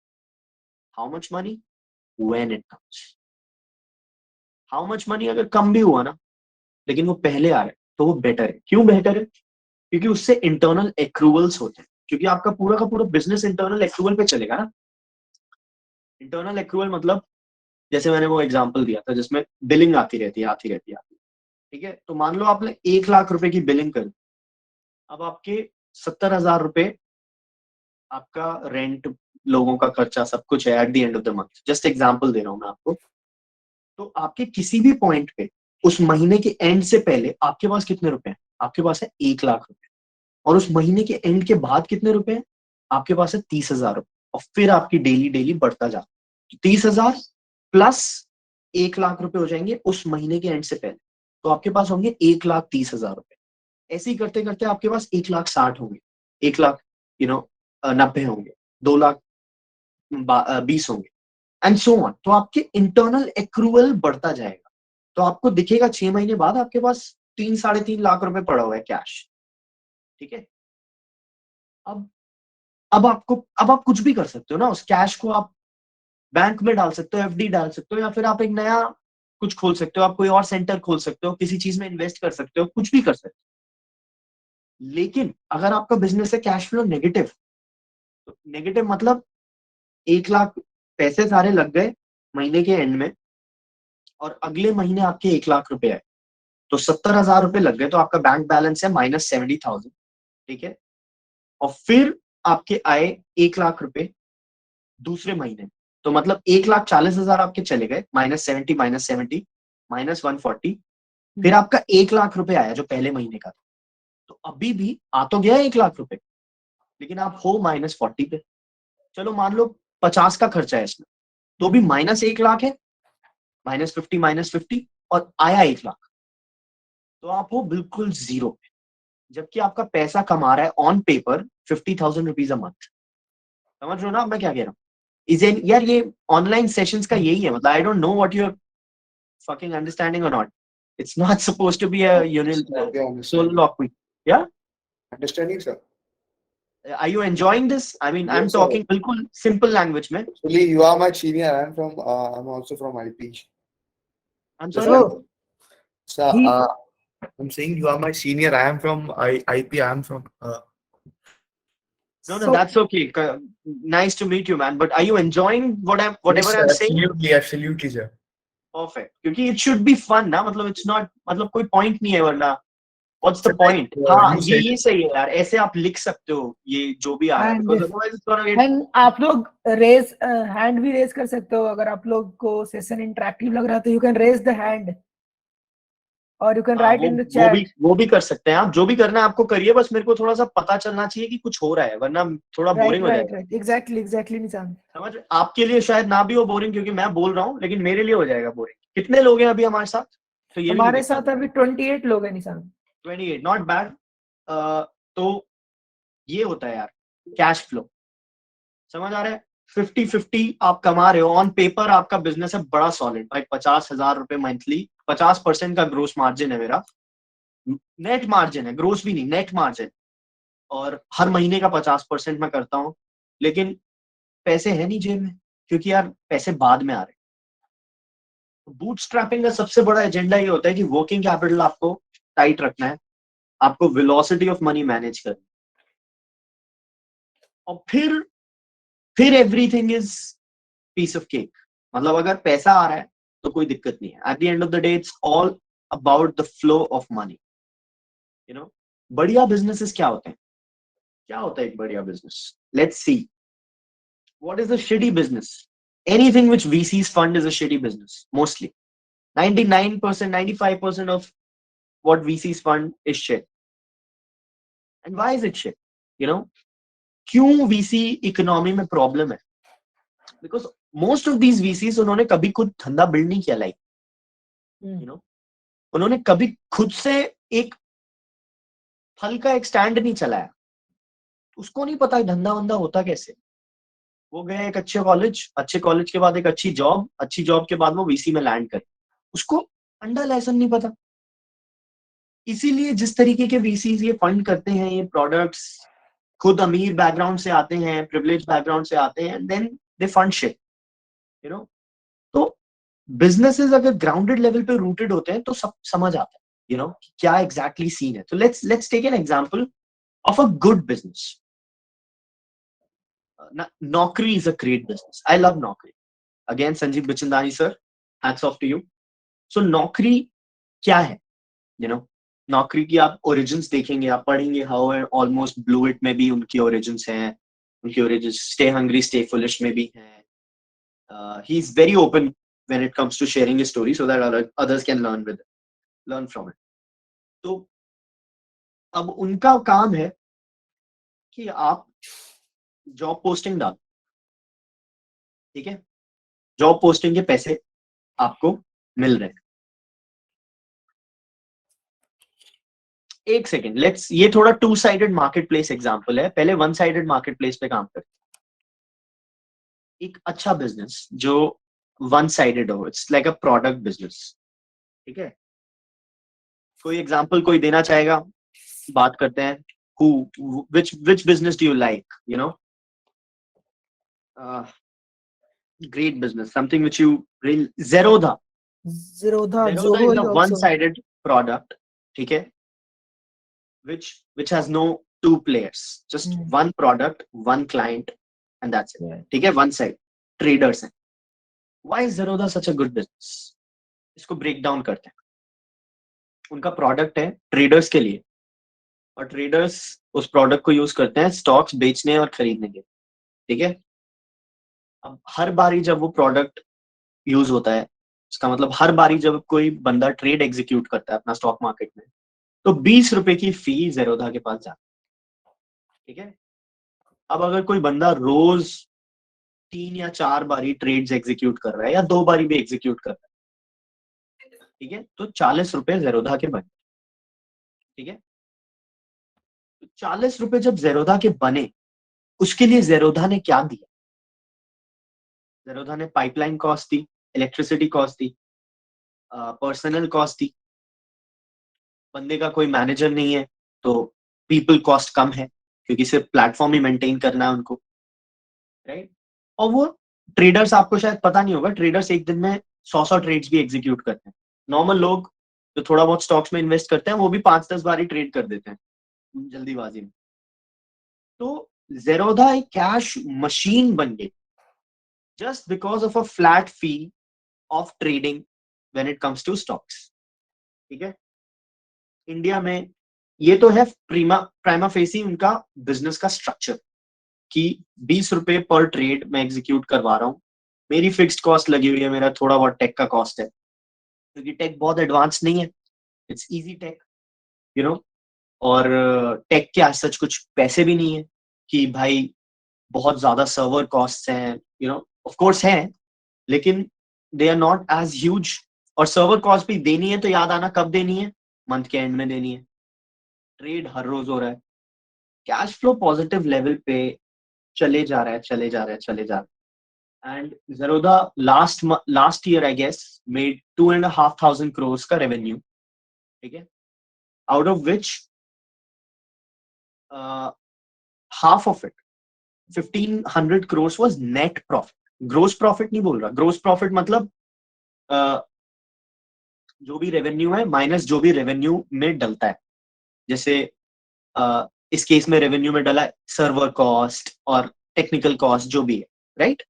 How much money? When it comes. How much money अगर कम भी हुआ ना, लेकिन वो पहले आ रहा है तो वो बेटर है. क्यों बेटर है? क्योंकि उससे इंटरनल एक्रूवल्स होते हैं. क्योंकि आपका पूरा का पूरा बिजनेस इंटरनल एक्रूवल पे चलेगा ना. इंटरनल एक्रूवल मतलब जैसे मैंने वो एग्जांपल दिया था जिसमें बिलिंग आती रहती है. ठीक है, तो मान लो आपने 1 लाख रुपए की बिलिंग कर दी. अब आपके 70,000 रुपए आपका रेंट, लोगों का खर्चा, सब कुछ है at the end of the month. Just example दे रहा हूं मैं आपको. तो आपके किसी भी पॉइंट पे उस महीने के एंड से पहले आपके पास कितने रुपए हैं? आपके पास है 1 लाख रुपए. और उस महीने के एंड के बाद कितने रुपए हैं? आपके पास है 30,000 रुपए. और फिर आपकी डेली डेली बढ़ता जाता है. 30,000 प्लस 1 लाख रुपए हो जाएंगे उस महीने के एंड से पहले. तो आपके पास होंगे 1,30,000 रुपए. ऐसे ही करते करते आपके पास 1,60,000 होंगे, 1,90,000 होंगे, 2,20,000 होंगे, एंड सो ऑन. तो आपके इंटरनल एक्रूवल बढ़ता जाएगा. तो आपको दिखेगा 6 महीने बाद आपके पास 3-3.5 लाख रुपए पड़ा हुआ है कैश. ठीक है. अब आप कुछ भी कर सकते हो ना. उस कैश को आप बैंक में डाल सकते हो, एफडी डाल सकते हो, या फिर आप एक नया कुछ खोल सकते हो. आप कोई और सेंटर खोल सकते हो, किसी चीज में इन्वेस्ट कर सकते हो, कुछ भी कर सकते हो. लेकिन अगर आपका बिजनेस है कैश फ्लो नेगेटिव, तो नेगेटिव मतलब 1 लाख पैसे सारे लग गए महीने के एंड में, और अगले महीने आपके 1 लाख रुपए आए, तो 70,000 रुपए लग गए. तो आपका बैंक बैलेंस है -70,000. ठीक है. और फिर आपके आए 1 लाख रुपए दूसरे महीने. तो मतलब 1,40,000 आपके चले गए, -70 -70 -140. फिर आपका 1 लाख रुपए आया जो पहले महीने का था. तो अभी भी आ तो गया 1 लाख रुपए, लेकिन आप हो -40 पे. चलो मान लो 50 का खर्चा है इसमें, तो भी -1 लाख है, -50 और आया 1 लाख. तो आप हो बिल्कुल जीरो पे. जबकि आपका पैसा कमा रहा है on paper 50,000 rupees a month. समझ रहे हो ना अब मैं क्या कह रहा हूँ? यार ये ऑनलाइन सेशंस का यही है. मतलब I don't know what you are fucking understanding or not. It's not supposed to be a Okay, soliloquy. Yeah? understanding, sir. Are you enjoying this? I mean, I'm Yes, sir. talking बिल्कुल simple language में. Actually, you are my senior. I'm also from IP. I'm Just sorry? like, sir, He- I'm saying you are my senior. I am from IP. I am from. No, So- that's okay. Nice to meet you, man. But are you enjoying whatever Yes, I'm sir, saying? absolutely, sir. Perfect. क्योंकि it should be fun ना. मतलब it's not, मतलब कोई point नहीं है वरना. What's the Sir, point? like, हाँ, you said- ये सही है यार. ऐसे आप लिख सकते हो ये जो भी आ रहा है. And- Because otherwise it's gonna get. And आप लोग रेज हैंड भी रेज कर सकते हो. अगर आप लोग को सेशन इंटरेक्टिव लग रहा है तो you can raise the hand और यू कैन हाँ, राइट इन द वो भी चैट. कर सकते हैं आप. जो भी करना है आपको करिए, बस मेरे को थोड़ा सा पता चलना चाहिए कि कुछ हो रहा है, वरना थोड़ा राइट बोरिंग हो राइट जाएगा. राइट एग्जैक्टली निशान. समझ रहे? आपके लिए शायद ना भी हो बोरिंग क्योंकि मैं बोल रहा हूँ, लेकिन मेरे लिए हो जाएगा बोरिंग. कितने लोग हैं अभी हमारे साथ? तो ये भी नहीं हमारे दिखता. साथ अभी 28 लोग हैं निशान. 28, नॉट बैड. तो ये होता है यार कैश फ्लो. समझ आ रहा है? 50-50 आप कमा रहे हो ऑन पेपर. आपका बिजनेस है बड़ा सॉलिड भाई. 50,000 रुपए मंथली, 50% का ग्रोस मार्जिन है मेरा. नेट मार्जिन है, ग्रोस भी नहीं, नेट मार्जिन. और हर महीने का 50% मैं करता हूँ. लेकिन पैसे है नहीं जेब में, क्योंकि यार पैसे बाद में आ रहे हैं. बूटस्ट्रैपिंग का सबसे बड़ा एजेंडा ये होता है कि वर्किंग कैपिटल आपको टाइट रखना है, आपको वेलोसिटी ऑफ मनी मैनेज करना है. और फिर everything is peace of cake. मतलब अगर पैसा आ रहा है तो कोई दिक्कत नहीं है. At the end of the day it's all about the flow of money. बढ़िया बिजनेसेस क्या होते हैं? क्या होता है एक बढ़िया business? Let's see. What is a shitty business? Anything which VCs fund is a shitty business. Mostly 99%, 95% of what VCs fund is shit. And why is it shit? क्यों VC इकोनॉमी में प्रॉब्लम है? Because most of these VCs उन्होंने कभी खुद धंधा build नहीं किया. Like उन्होंने कभी खुद से एक फल का एक स्टैंड नहीं चलाया. उसको नहीं पता धंधा वंधा होता कैसे. वो गए एक अच्छे कॉलेज के बाद एक अच्छी जॉब के बाद वो वीसी में लैंड करे. उसको अंडा लहसुन नहीं पता. इसीलिए जिस तरीके के VCs ये फंड करते हैं ये प्रोडक्ट्स, खुद अमीर बैकग्राउंड से आते हैं, प्रिविलेज बैकग्राउंड से आते हैं, then they fund shit, you know. तो बिजनेसेस अगर ग्राउंडेड लेवल पे रूटेड होते हैं तो सब समझ आता है, यू नो, क्या एग्जैक्टली सीन है। तो let's take an example of a good business. Naukri is a great business. I love Naukri. Again, Sanjeev Bichhandani sir, hats off to you. So Naukri क्या है, you know? नौकरी की आप origins देखेंगे, आप पढ़ेंगे हाउ ऑलमोस्ट ब्लू इट में भी उनकी ओरिजिन्स हैं, उनकी origins stay hungry stay foolish में भी हैं. He is very open when it comes to sharing his story so that others can learn from it. तो अब उनका काम है कि आप जॉब पोस्टिंग डालो, ठीक है, जॉब पोस्टिंग के पैसे आपको मिल रहे हैं. एक सेकेंड, लेट्स, ये थोड़ा to sided market place example है, पहले वन साइडेड मार्केट प्लेस पे काम करते हैं. एक अच्छा बिजनेस जो वन साइडेड हो, it's like a product business, ठीक है. कोई एग्जाम्पल कोई देना चाहेगा? बात करते हैं. which business do you like, you know? Great business, something which you really, Zerodha. Zerodha, Zerodha Zoho is is a also. one sided product, ठीक है, which has no two players, just one product, one client, and that's it. Yeah. ठीक है, one side traders हैं. Why is Zerodha such a good business? इसको break down करते हैं. उनका product है ट्रेडर्स के लिए, और ट्रेडर्स उस प्रोडक्ट को यूज करते हैं स्टॉक्स बेचने और खरीदने के, ठीक है. अब हर बारी जब वो प्रोडक्ट यूज होता है, इसका मतलब हर बारी जब कोई बंदा ट्रेड एग्जीक्यूट करता है अपना स्टॉक मार्केट में, तो 20 रुपए की फी जेरोधा के पास जाती है, ठीक है. अब अगर कोई बंदा रोज 3 या 4 बारी ट्रेड्स एग्जीक्यूट कर रहा है या 2 बारी भी एग्जीक्यूट कर रहा है, ठीक है, तो 40 रुपए जेरोधा के बने, ठीक है. 40 रुपए जब जेरोधा के बने, उसके लिए जेरोधा ने क्या दिया? जेरोधा ने पाइपलाइन कॉस्ट दी, इलेक्ट्रिसिटी कॉस्ट दी, पर्सनल कॉस्ट दी. बंदे का कोई मैनेजर नहीं है तो पीपल कॉस्ट कम है, क्योंकि सिर्फ प्लेटफॉर्म ही मेंटेन करना है उनको, राइट. और वो ट्रेडर्स, आपको शायद पता नहीं होगा, ट्रेडर्स एक दिन में 100 ट्रेड्स भी एग्जीक्यूट करते हैं. नॉर्मल लोग जो थोड़ा बहुत स्टॉक्स में इन्वेस्ट करते हैं वो भी 5-10 बार ट्रेड कर देते हैं जल्दीबाजी में. तो जेरोधा एक कैश मशीन बन गई just because of a flat fee of trading when it comes to stocks, ठीक है. इंडिया में ये तो है प्राइमा फेसी उनका बिजनेस का स्ट्रक्चर, कि 20 रुपए पर ट्रेड मैं एग्जीक्यूट करवा रहा हूँ, मेरी फिक्स्ड कॉस्ट लगी हुई है, मेरा थोड़ा बहुत टेक का कॉस्ट है, क्योंकि टेक बहुत एडवांस नहीं है, it's easy tech, you know. और टेक के आज सच कुछ पैसे भी नहीं है कि भाई बहुत ज्यादा सर्वर कॉस्ट हैं, यू नो, ऑफ कोर्स हैं, लेकिन they are not as huge. और सर्वर कॉस्ट भी देनी है तो याद आना कब देनी है? मंथ के एंड में देनी है. ट्रेड हर रोज हो रहा है, कैश फ्लो पॉजिटिव लेवल पे चले जा रहा है, चले जा रहा है, चले जा रहा है. And Zerodha last year I guess made 2,500 crores का रेवेन्यू, ठीक है, out of which half of it 1,500 crores was net profit. Gross profit नहीं बोल रहा, ग्रोस प्रॉफिट मतलब जो भी रेवेन्यू है माइनस जो भी रेवेन्यू में डलता है. जैसे इस केस में रेवेन्यू में डला सर्वर कॉस्ट और टेक्निकल कॉस्ट जो भी है, राइट.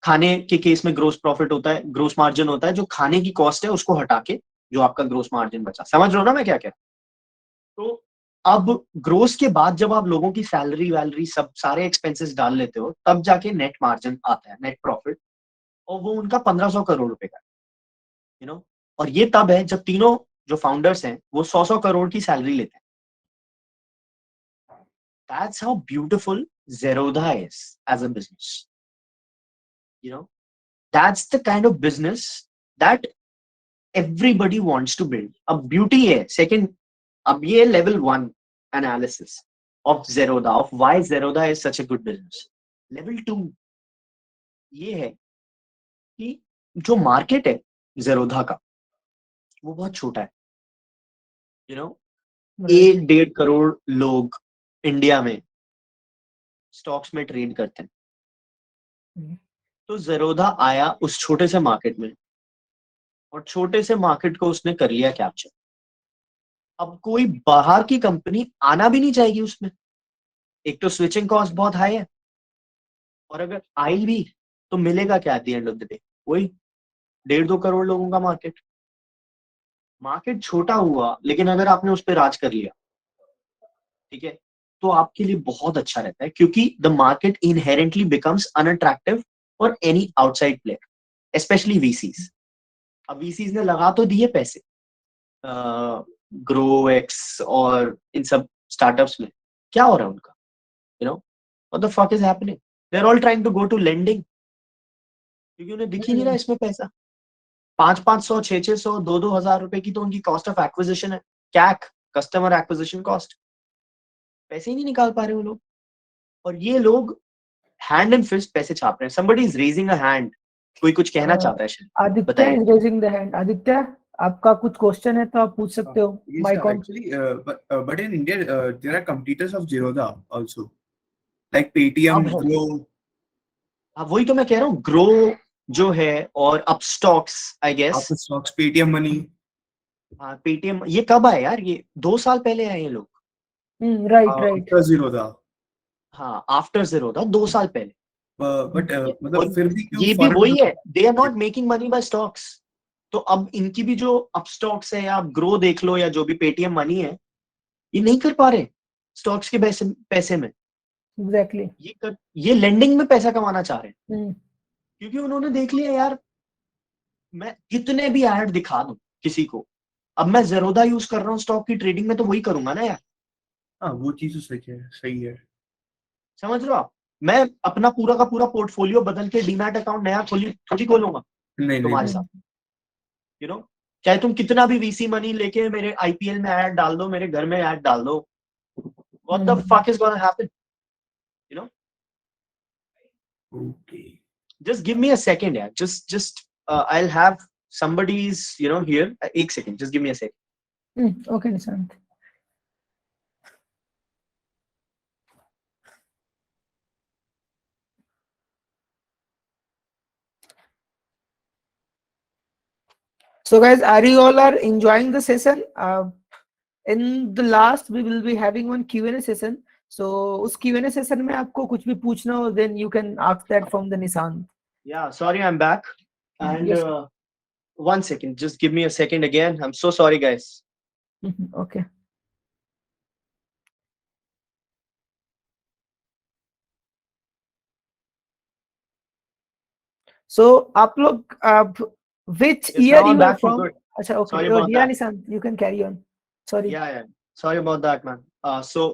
खाने के केस में ग्रोस प्रॉफिट होता है, ग्रोस मार्जिन होता है, जो खाने की कॉस्ट है उसको हटा के जो आपका ग्रोस मार्जिन बचा. समझ रहे हो ना मैं क्या कह रहा हूं? तो अब ग्रोस के बाद जब आप लोगों की सैलरी वैलरी सब सारे एक्सपेंसेस डाल लेते हो, तब जाके नेट मार्जिन आता है, नेट प्रॉफिट, और वो उनका 1,500 करोड़ रुपए का, यू नो. और ये तब है जब तीनों जो फाउंडर्स हैं वो 100 करोड़ की सैलरी लेते हैं. That's how beautiful Zerodha is as a business. You know, that's the kind of business that everybody wants to build. अब beauty है second. अब ये level 1 analysis of Zerodha, of why Zerodha is such a good business. Level 2 ये है कि जो market है Zerodha का वो बहुत छोटा है. You no Right. 1-1.5 करोड़ लोग इंडिया में स्टॉक्स में ट्रेड करते हैं। हम्म। तो ज़ेरोधा आया उस छोटे से मार्केट में और छोटे से मार्केट को उसने कर लिया कैप्चर। अब कोई बाहर की कंपनी आना भी नहीं चाहेगी उसमें। एक तो स्विचिंग कॉस्ट बहुत हाई है और अगर आई भी तो मिलेगा क्या eight the end of the day? वही 1.5-2 करोड़ लोगों का मार्केट। मार्केट छोटा हुआ लेकिन अगर आपने उस पर राज कर लिया, ठीक है, तो आपके लिए बहुत अच्छा रहता है क्योंकि the market inherently becomes unattractive for any outside player, specially VCs. अब वीसीज ने लगा तो दिए पैसे ग्रो एक्स और इन सब स्टार्टअप्स में, क्या हो रहा है उनका? You know what the fuck is happening? They are all trying to go to lending क्योंकि उन्हें दिख ही नहीं रहा इसमें पैसा। 500-500, 600-600, 2,000 रुपए की तो उनकी कॉस्ट ऑफ एक्विजिशन है, कैक, कस्टमर एक्विजिशन कॉस्ट। पैसे ही नहीं निकाल पा रहे वो लोग, और ये लोग हैंड एंड फिस्ट पैसे छाप रहे हैं। somebody is raising a hand, कोई कुछ कहना चाहता है शायद, आदित्य बताइए। Is raising the hand. Aditya, आपका कुछ क्वेश्चन है तो आप पूछ सकते हो। Yes, mic on. actually, but in India, there are competitors of Zerodha also, like Paytm, अब Gro. अब वही तो मैं कह रहा हूँ, ग्रो जो है और Upstox I guess, After stocks, Paytm Money. हाँ पेटीएम, ये कब आए यार? ये 2 साल पहले आए ये लोग। Right right. After Zerodha. हाँ आफ्टर ज़ेरोधा 2 साल पहले। But मतलब और फिर भी क्यों ये भी foreign वही है, they are not making money by stocks. तो अब इनकी भी जो अपस्टॉक्स है, या ग्रो देख लो, या जो भी पेटीएम मनी है, ये नहीं कर पा रहे स्टॉक्स के पैसे में। एग्जैक्टली। ये लेंडिंग में पैसा कमाना चाह रहे हैं क्योंकि उन्होंने देख लिया यार, मैं कितने भी ऐड दिखा दूं किसी को, अब मैं ज़ेरोधा यूज कर रहा हूँ स्टॉक की ट्रेडिंग में, तो वही करूंगा ना यार। हाँ, वो चीज तो सही है। समझ रहे हो आप? मैं अपना पूरा का पूरा पोर्टफोलियो बदल के डीमैट अकाउंट नया थोड़ी खोलूंगा नहीं तुम्हारे साथ। यू नो चाहे तुम कितना भी वीसी मनी लेके मेरे आईपीएल में ऐड डाल दो, मेरे घर में ऐड डाल दो, what the fuck is gonna happen? You know Okay. just give me a second यार, just I'll have somebody's here, एक second, just give me a second. Okay Nishant. So guys, are you all are enjoying the session? In the last we will be having one Q&A session. So उस Q&A session में आपको कुछ भी पूछना हो, then you can ask that from the Nishant. Yeah, sorry, I'm back. And Yes. 1 second, just give me a second again. I'm so sorry, guys. Okay. So आप लोग which Yes, year now I'm you are back for from? good. अच्छा, okay. Sorry about Yeah, that. Nishant, you can carry on. Sorry. Yeah. Sorry about that, man. So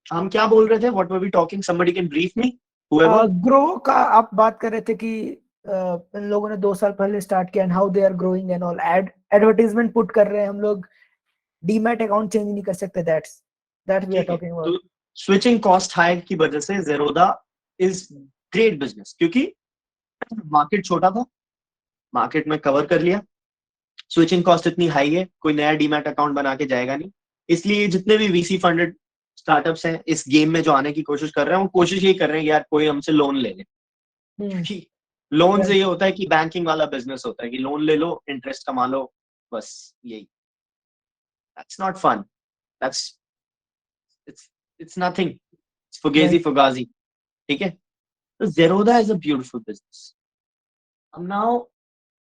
हम क्या बोल रहे थे? What were we talking? Somebody can brief me? Whoever? Grow का आप बात कर रहे थे कि इन लोगों ने 2 साल पहले स्टार्ट किया, and how they are growing and all, advertisement put कर रहे हैं, हम लोग डीमैट अकाउंट चेंज नहीं कर सकते। दैट वी आर टॉकिंग तो अबाउट। स्विचिंग कॉस्ट हाई की वजह से ज़ेरोधा इज ग्रेट बिजनेस, क्योंकि मार्केट छोटा था, मार्केट में कवर कर लिया। स्विचिंग कॉस्ट इतनी हाई है, कोई नया डीमैट अकाउंट बना के जाएगा नहीं। इसलिए जितने भी वीसी फंडेड स्टार्टअप्स हैं इस गेम में जो आने की कोशिश कर रहे हैं, वो कोशिश यही कर रहे हैं यार कोई हमसे लोन ले ले, क्योंकि लोन से ये होता है कि बैंकिंग वाला बिजनेस होता है कि लोन ले लो, इंटरेस्ट कमा लो, बस यही। That's not fun, that's it's nothing, it's fugazi fugazi, ठीक है? तो Zerodha is a beautiful business. हम नाउ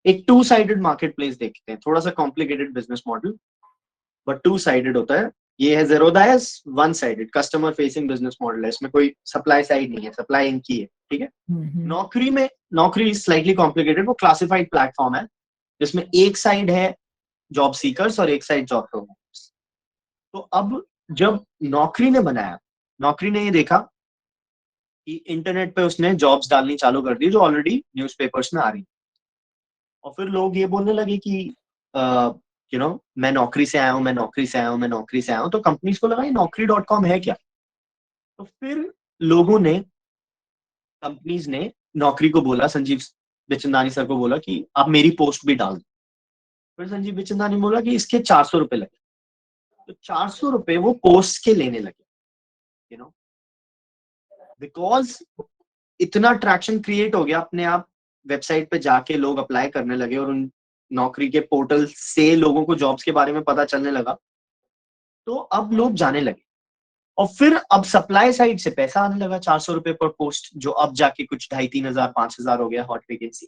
एक टू साइडेड मार्केट प्लेस देखते हैं, थोड़ा सा complicated business model, but two sided होता है। ये है Zerodha is one sided customer facing business model है, इसमें कोई सप्लाई साइड नहीं है, सप्लाई इनकी है, ठीक है? नौकरी स्लाइटली कॉम्प्लिकेटेड, वो क्लासिफाइड प्लेटफॉर्म है जिसमें एक साइड है जॉब सीकर्स और एक साइड जॉब प्रोवाइडर्स। तो अब जब नौकरी ने बनाया, नौकरी ने ये देखा कि इंटरनेट पे उसने जॉब्स डालनी चालू कर दी जो ऑलरेडी न्यूज़पेपर्स में आ रही, और फिर लोग ये बोलने लगे कि मैं नौकरी से आया हूँ, मैं नौकरी से आया हूँ, मैं नौकरी से आया हूँ। तो कंपनीज को लगा ये naukri.com है क्या? तो फिर लोगों ने, कंपनीज ने नौकरी को बोला, संजीव बिचंदानी सर को बोला कि आप मेरी पोस्ट भी डाल दो। फिर संजीव बिचंदानी बोला कि इसके 400 रुपए लगे। तो 400 रुपए वो पोस्ट के लेने लगे, यू नो, बिकॉज इतना ट्रैक्शन क्रिएट हो गया अपने आप, वेबसाइट पे जाके लोग अप्लाई करने लगे और उन नौकरी के पोर्टल से लोगों को जॉब्स के बारे में पता चलने लगा, तो अब लोग जाने लगे। और फिर अब सप्लाई साइड से पैसा आने लगा, 400 रुपए पर पोस्ट, जो अब जाके कुछ 2,500-3,000 5,000 हो गया हॉट वैकेंसी।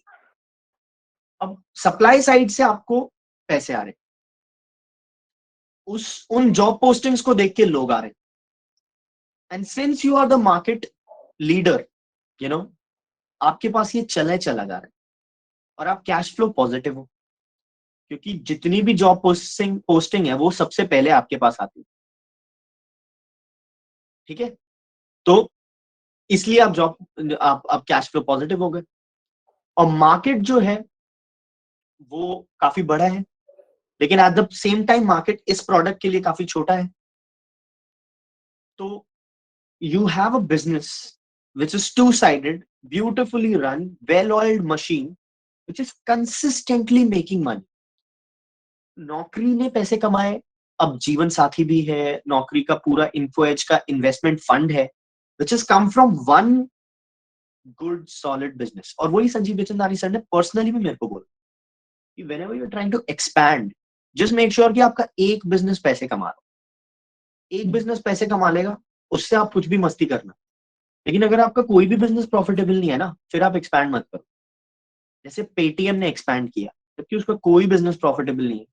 अब सप्लाई साइड से आपको पैसे आ रहे, उन जॉब पोस्टिंग्स को देख के लोग आ रहे, and since you are the market leader, you know, आपके पास ये चला जा रहा है और आप कैश फ्लो पॉजिटिव हो, क्योंकि जितनी भी जॉब पोस्टिंग है वो सबसे पहले आपके पास आती है, ठीक है? तो इसलिए आप कैश फ्लो पॉजिटिव हो गए। और मार्केट जो है वो काफी बड़ा है, लेकिन at the same time market इस प्रोडक्ट के लिए काफी छोटा है। तो you have a business which is two sided, beautifully run, well oiled machine which is consistently making money. नौकरी ने पैसे कमाए, अब जीवन साथी भी है, नौकरी का पूरा इन्फो एज का इन्वेस्टमेंट फंड है, which is come from one good solid business. और वही संजीव बिचंदानी सर ने पर्सनली भी मेरे को बोला कि whenever you're trying to expand, just make sure कि आपका एक बिजनेस पैसे कमा रहा, एक बिजनेस पैसे कमा लेगा, उससे आप कुछ भी मस्ती करना। लेकिन अगर आपका कोई भी बिजनेस प्रॉफिटेबल नहीं है ना, फिर आप एक्सपैंड मत करो। जैसे पेटीएम ने एक्सपैंड किया, जबकि उसका कोई बिजनेस प्रॉफिटेबल नहीं है,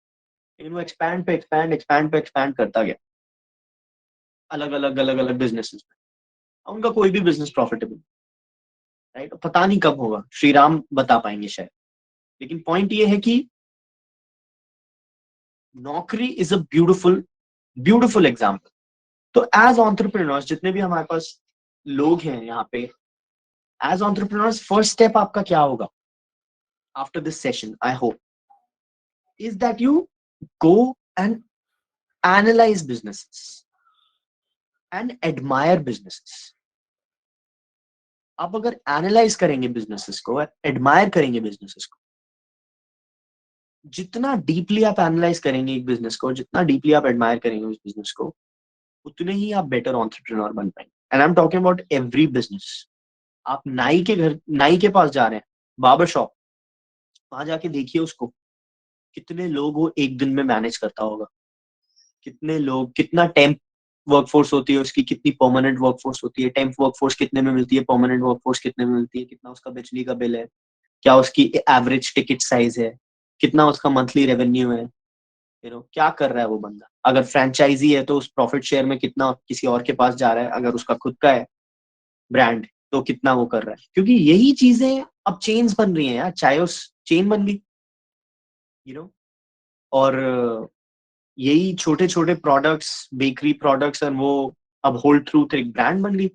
लेकिन वो एक्सपैंड करता गया अलग अलग बिजनेसेस में। उनका कोई भी बिजनेस प्रॉफिटेबल, राइट? पता नहीं कब होगा, श्री राम बता पाएंगे शायद। लेकिन पॉइंट ये है कि नौकरी इज अ ब्यूटिफुल एग्जाम्पल। तो एज एंटरप्रेन्योर्स, जितने भी हमारे पास लोग हैं यहाँ पे, एज एंटरप्रेन्योर्स, फर्स्ट स्टेप आपका क्या होगा after this session, I hope, is that you go and analyse businesses and admire businesses. आप अगर एनालाइज करेंगे बिजनेसेस को, एडमायर करेंगे बिजनेसेस को, जितना डीपली आप एनालाइज करेंगे एक बिजनेस को, जितना डीपली आप एडमायर करेंगे उस बिजनेस को, उतने ही आप बेटर एंटरप्रेन्योर बन पाएंगे। And I am talking about every business. आप नाई के पास जा रहे हैं, बार्बर शॉप, वहां जाके देखिए उसको, कितने लोग वो एक दिन में मैनेज करता होगा, कितने लोग, कितना टेम्प वर्कफोर्स होती है उसकी, कितनी परमानेंट वर्कफोर्स होती है, टेम्प वर्कफोर्स कितने में मिलती है, परमानेंट वर्कफोर्स कितने में मिलती है, कितना उसका बिजली का बिल है, क्या उसकी एवरेज टिकट साइज है, कितना उसका मंथली रेवेन्यू है, क्या कर रहा है वो बंदा। अगर फ्रेंचाइजी है तो उस प्रॉफिट शेयर में कितना किसी और के पास जा रहा है, अगर उसका खुद का है ब्रांड तो कितना वो कर रहा है। क्योंकि यही चीजें अब चेन्स बन रही हैं यार, चाहे उस चेन बन गई, और यही छोटे छोटे प्रोडक्ट्स, बेकरी प्रोडक्ट्स, और वो अब होल ट्रूथ एक ब्रांड बन गई,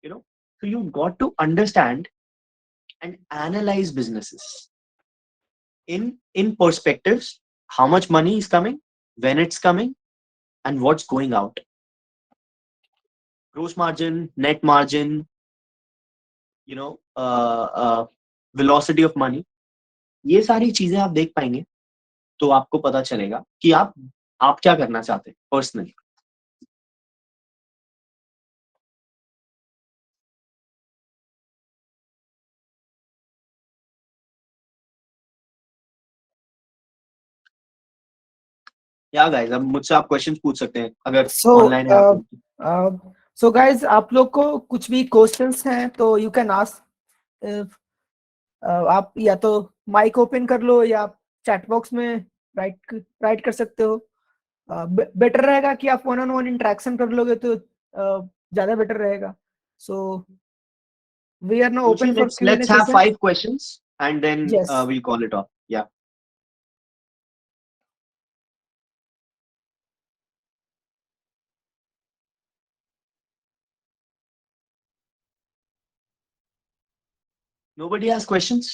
so you got to understand and analyze businesses in perspectives, how much money is coming, when it's coming, and what's going out, gross margin, net margin, velocity of money, ये सारी चीजें आप देख पाएंगे तो आपको पता चलेगा कि आप क्या करना चाहते हैं पर्सनली। या गाइस, अब मुझसे आप क्वेश्चंस पूछ सकते हैं अगर ऑनलाइन है आप। सो गाइस, आप लोग को कुछ भी क्वेश्चंस हैं तो यू कैन आस्क। आप या तो माइक ओपन कर लो या आप चैट बॉक्स में राइट कर सकते हो। बेटर रहेगा कि आप वन ऑन वन इंटरेक्शन कर लोगे तो ज्यादा बेटर रहेगा। So we are now open for Q&A let's have session. 5 questions and then Yes. we'll call it off. Yeah. Nobody has questions?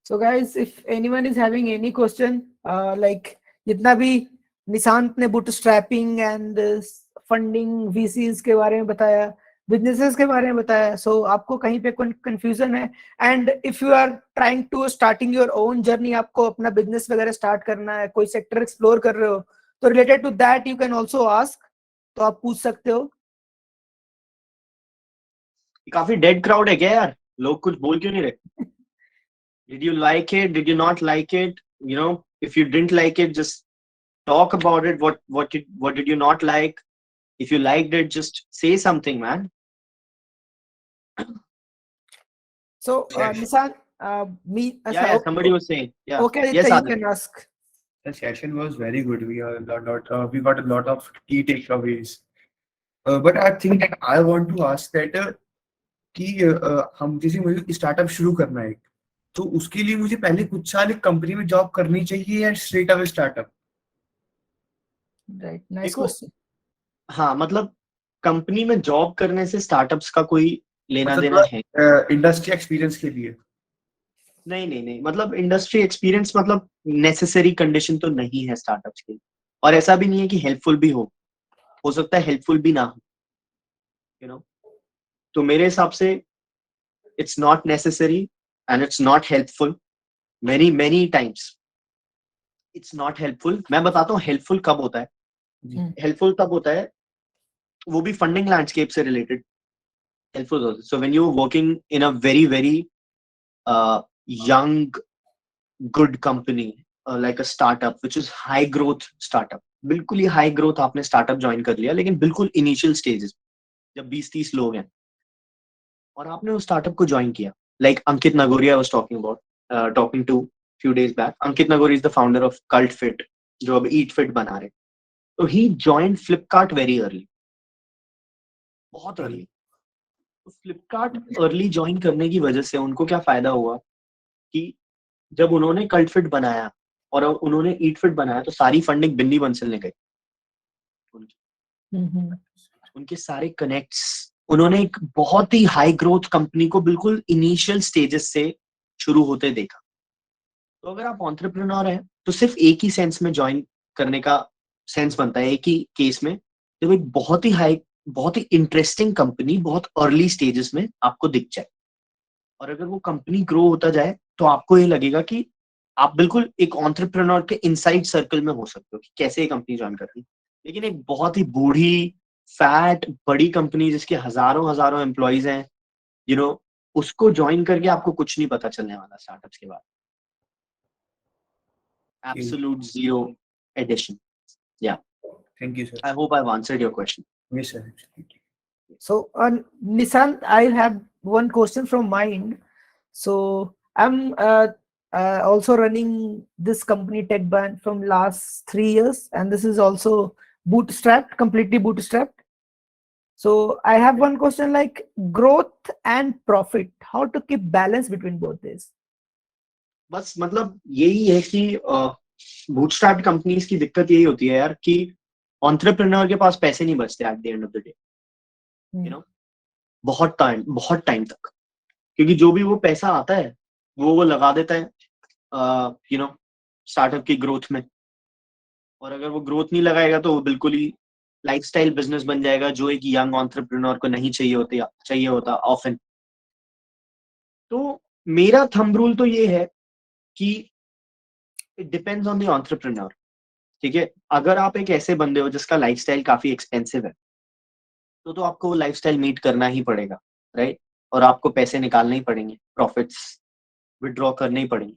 So guys, if anyone is having any question, like जितना भी निशांत ने bootstrapping and funding VCs के बारे में बताया, businesses के बारे में बताया, सो आपको कहीं पे कंफ्यूजन है, and if you are trying to starting your own journey, आपको अपना बिजनेस वगैरह स्टार्ट करना है, कोई सेक्टर एक्सप्लोर कर रहे हो, तो related to that you can also ask, तो आप पूछ सकते हो। काफी डेड क्राउड है क्या यार, लोग कुछ बोल क्यों नहीं रहे? Did you like it? Did you not like it? You know, if you didn't like it, just talk about it. What did you not like? If you liked it, just say something, man. So Yes. Nissan, me Yeah, somebody was saying. Yeah. okay Yes, Aditya, you Adit. can ask. The session was very good. We got a lot of key takeaways. But I think that I want to ask that कि हम जैसे मुझे startup शुरू करना है, तो उसके लिए मुझे पहले कुछ साल एक कंपनी में जॉब करनी चाहिए या straight away startup? Right, nice देखो, question. हाँ मतलब कंपनी में जॉब करने से स्टार्टअप्स का कोई लेना देना है? इंडस्ट्री एक्सपीरियंस के लिए? नहीं नहीं नहीं, मतलब इंडस्ट्री एक्सपीरियंस मतलब नेसेसरी कंडीशन तो नहीं है स्टार्टअप्स के लिए, और ऐसा भी नहीं है कि हेल्पफुल भी हो सकता है हेल्पफुल भी ना हो, यू नो। तो मेरे हिसाब से it's not necessary and it's not helpful, many many times it's not helpful. मैं बताता हूँ हेल्पफुल कब होता है। हेल्पफुल तब होता है, वो भी फंडिंग लैंडस्केप से रिलेटेड हेल्पफुल होता है। So when you are working in a very very young good company, like a startup which is high growth startup, बिल्कुल ही हाई ग्रोथ आपने स्टार्टअप ज्वाइन कर लिया, लेकिन बिल्कुल इनिशियल स्टेजेस, जब 20-30 लोग हैं और आपने उस स्टार्टअप को ज्वाइन किया, like Ankit Nagoria was talking to few days back. Ankit Nagori is the founder of cult fit, जो अब ईट फिट बना रहे। तो he joined Flipkart very early, बहुत अर्ली। तो फ्लिपकार्ट अर्ली ज्वाइन करने की वजह से उनको क्या फायदा हुआ कि जब उन्होंने कल्ट फिट बनाया और उन्होंने ईट फिट बनाया, तो सारी फंडिंग बिन्नी बंसल ने गई। उनके सारे कनेक्ट्स, उन्होंने एक बहुत ही हाई ग्रोथ कंपनी को बिल्कुल इनिशियल स्टेजेस से शुरू होते देखा। तो अगर आप एंटरप्रेन्योर हैं तो सिर्फ एक ही सेंस में ज्वाइन करने का सेंस बनता है, एक ही केस में, जब एक बहुत ही इंटरेस्टिंग कंपनी बहुत अर्ली स्टेजेस में आपको दिख जाए, और अगर वो कंपनी ग्रो होता जाए तो आपको ये लगेगा कि आप बिल्कुल एक एंटरप्रेन्योर के इनसाइड सर्कल में हो सकते हो कि कैसे ये कंपनी ज्वाइन करनी। लेकिन एक बहुत ही बूढ़ी फैट बड़ी कंपनी जिसके हजारों हजारों एम्प्लॉइज हैं, यू नो, उसको ज्वाइन करके आपको कुछ नहीं पता चलने वाला स्टार्टअप्स के बाद। Absolute zero addition. Yeah, thank you sir. I hope I have answered your question. Yes sir, absolutely. So Nissan, I have one question from mind. So I'm also running this company TechBand from last 3 years, and this is also bootstrapped, completely bootstrapped. So I have one question, like growth and profit, how to keep balance between both these? बस मतलब यही है कि bootstrapped companies की दिक्कत यही होती है यार कि एंटरप्रेन्योर के पास पैसे नहीं बचते eight the end of the day, you know, बहुत टाइम तक, क्योंकि जो भी वो पैसा आता है वो लगा देता है यू नो स्टार्टअप की ग्रोथ में, और अगर वो ग्रोथ नहीं लगाएगा तो वो बिल्कुल ही लाइफस्टाइल बिजनेस बन जाएगा, जो एक यंग एंटरप्रेन्योर को नहीं चाहिए होता ऑफन। तो मेरा थंब रूल तो ये है कि it depends on the entrepreneur, ठीक है। अगर आप एक ऐसे बंदे हो जिसका लाइफस्टाइल काफी एक्सपेंसिव है, तो आपको वो लाइफस्टाइल मीट करना ही पड़ेगा, राइट, और आपको पैसे निकालने ही पड़ेंगे, प्रॉफिट्स विड्रॉ करने ही पड़ेंगे।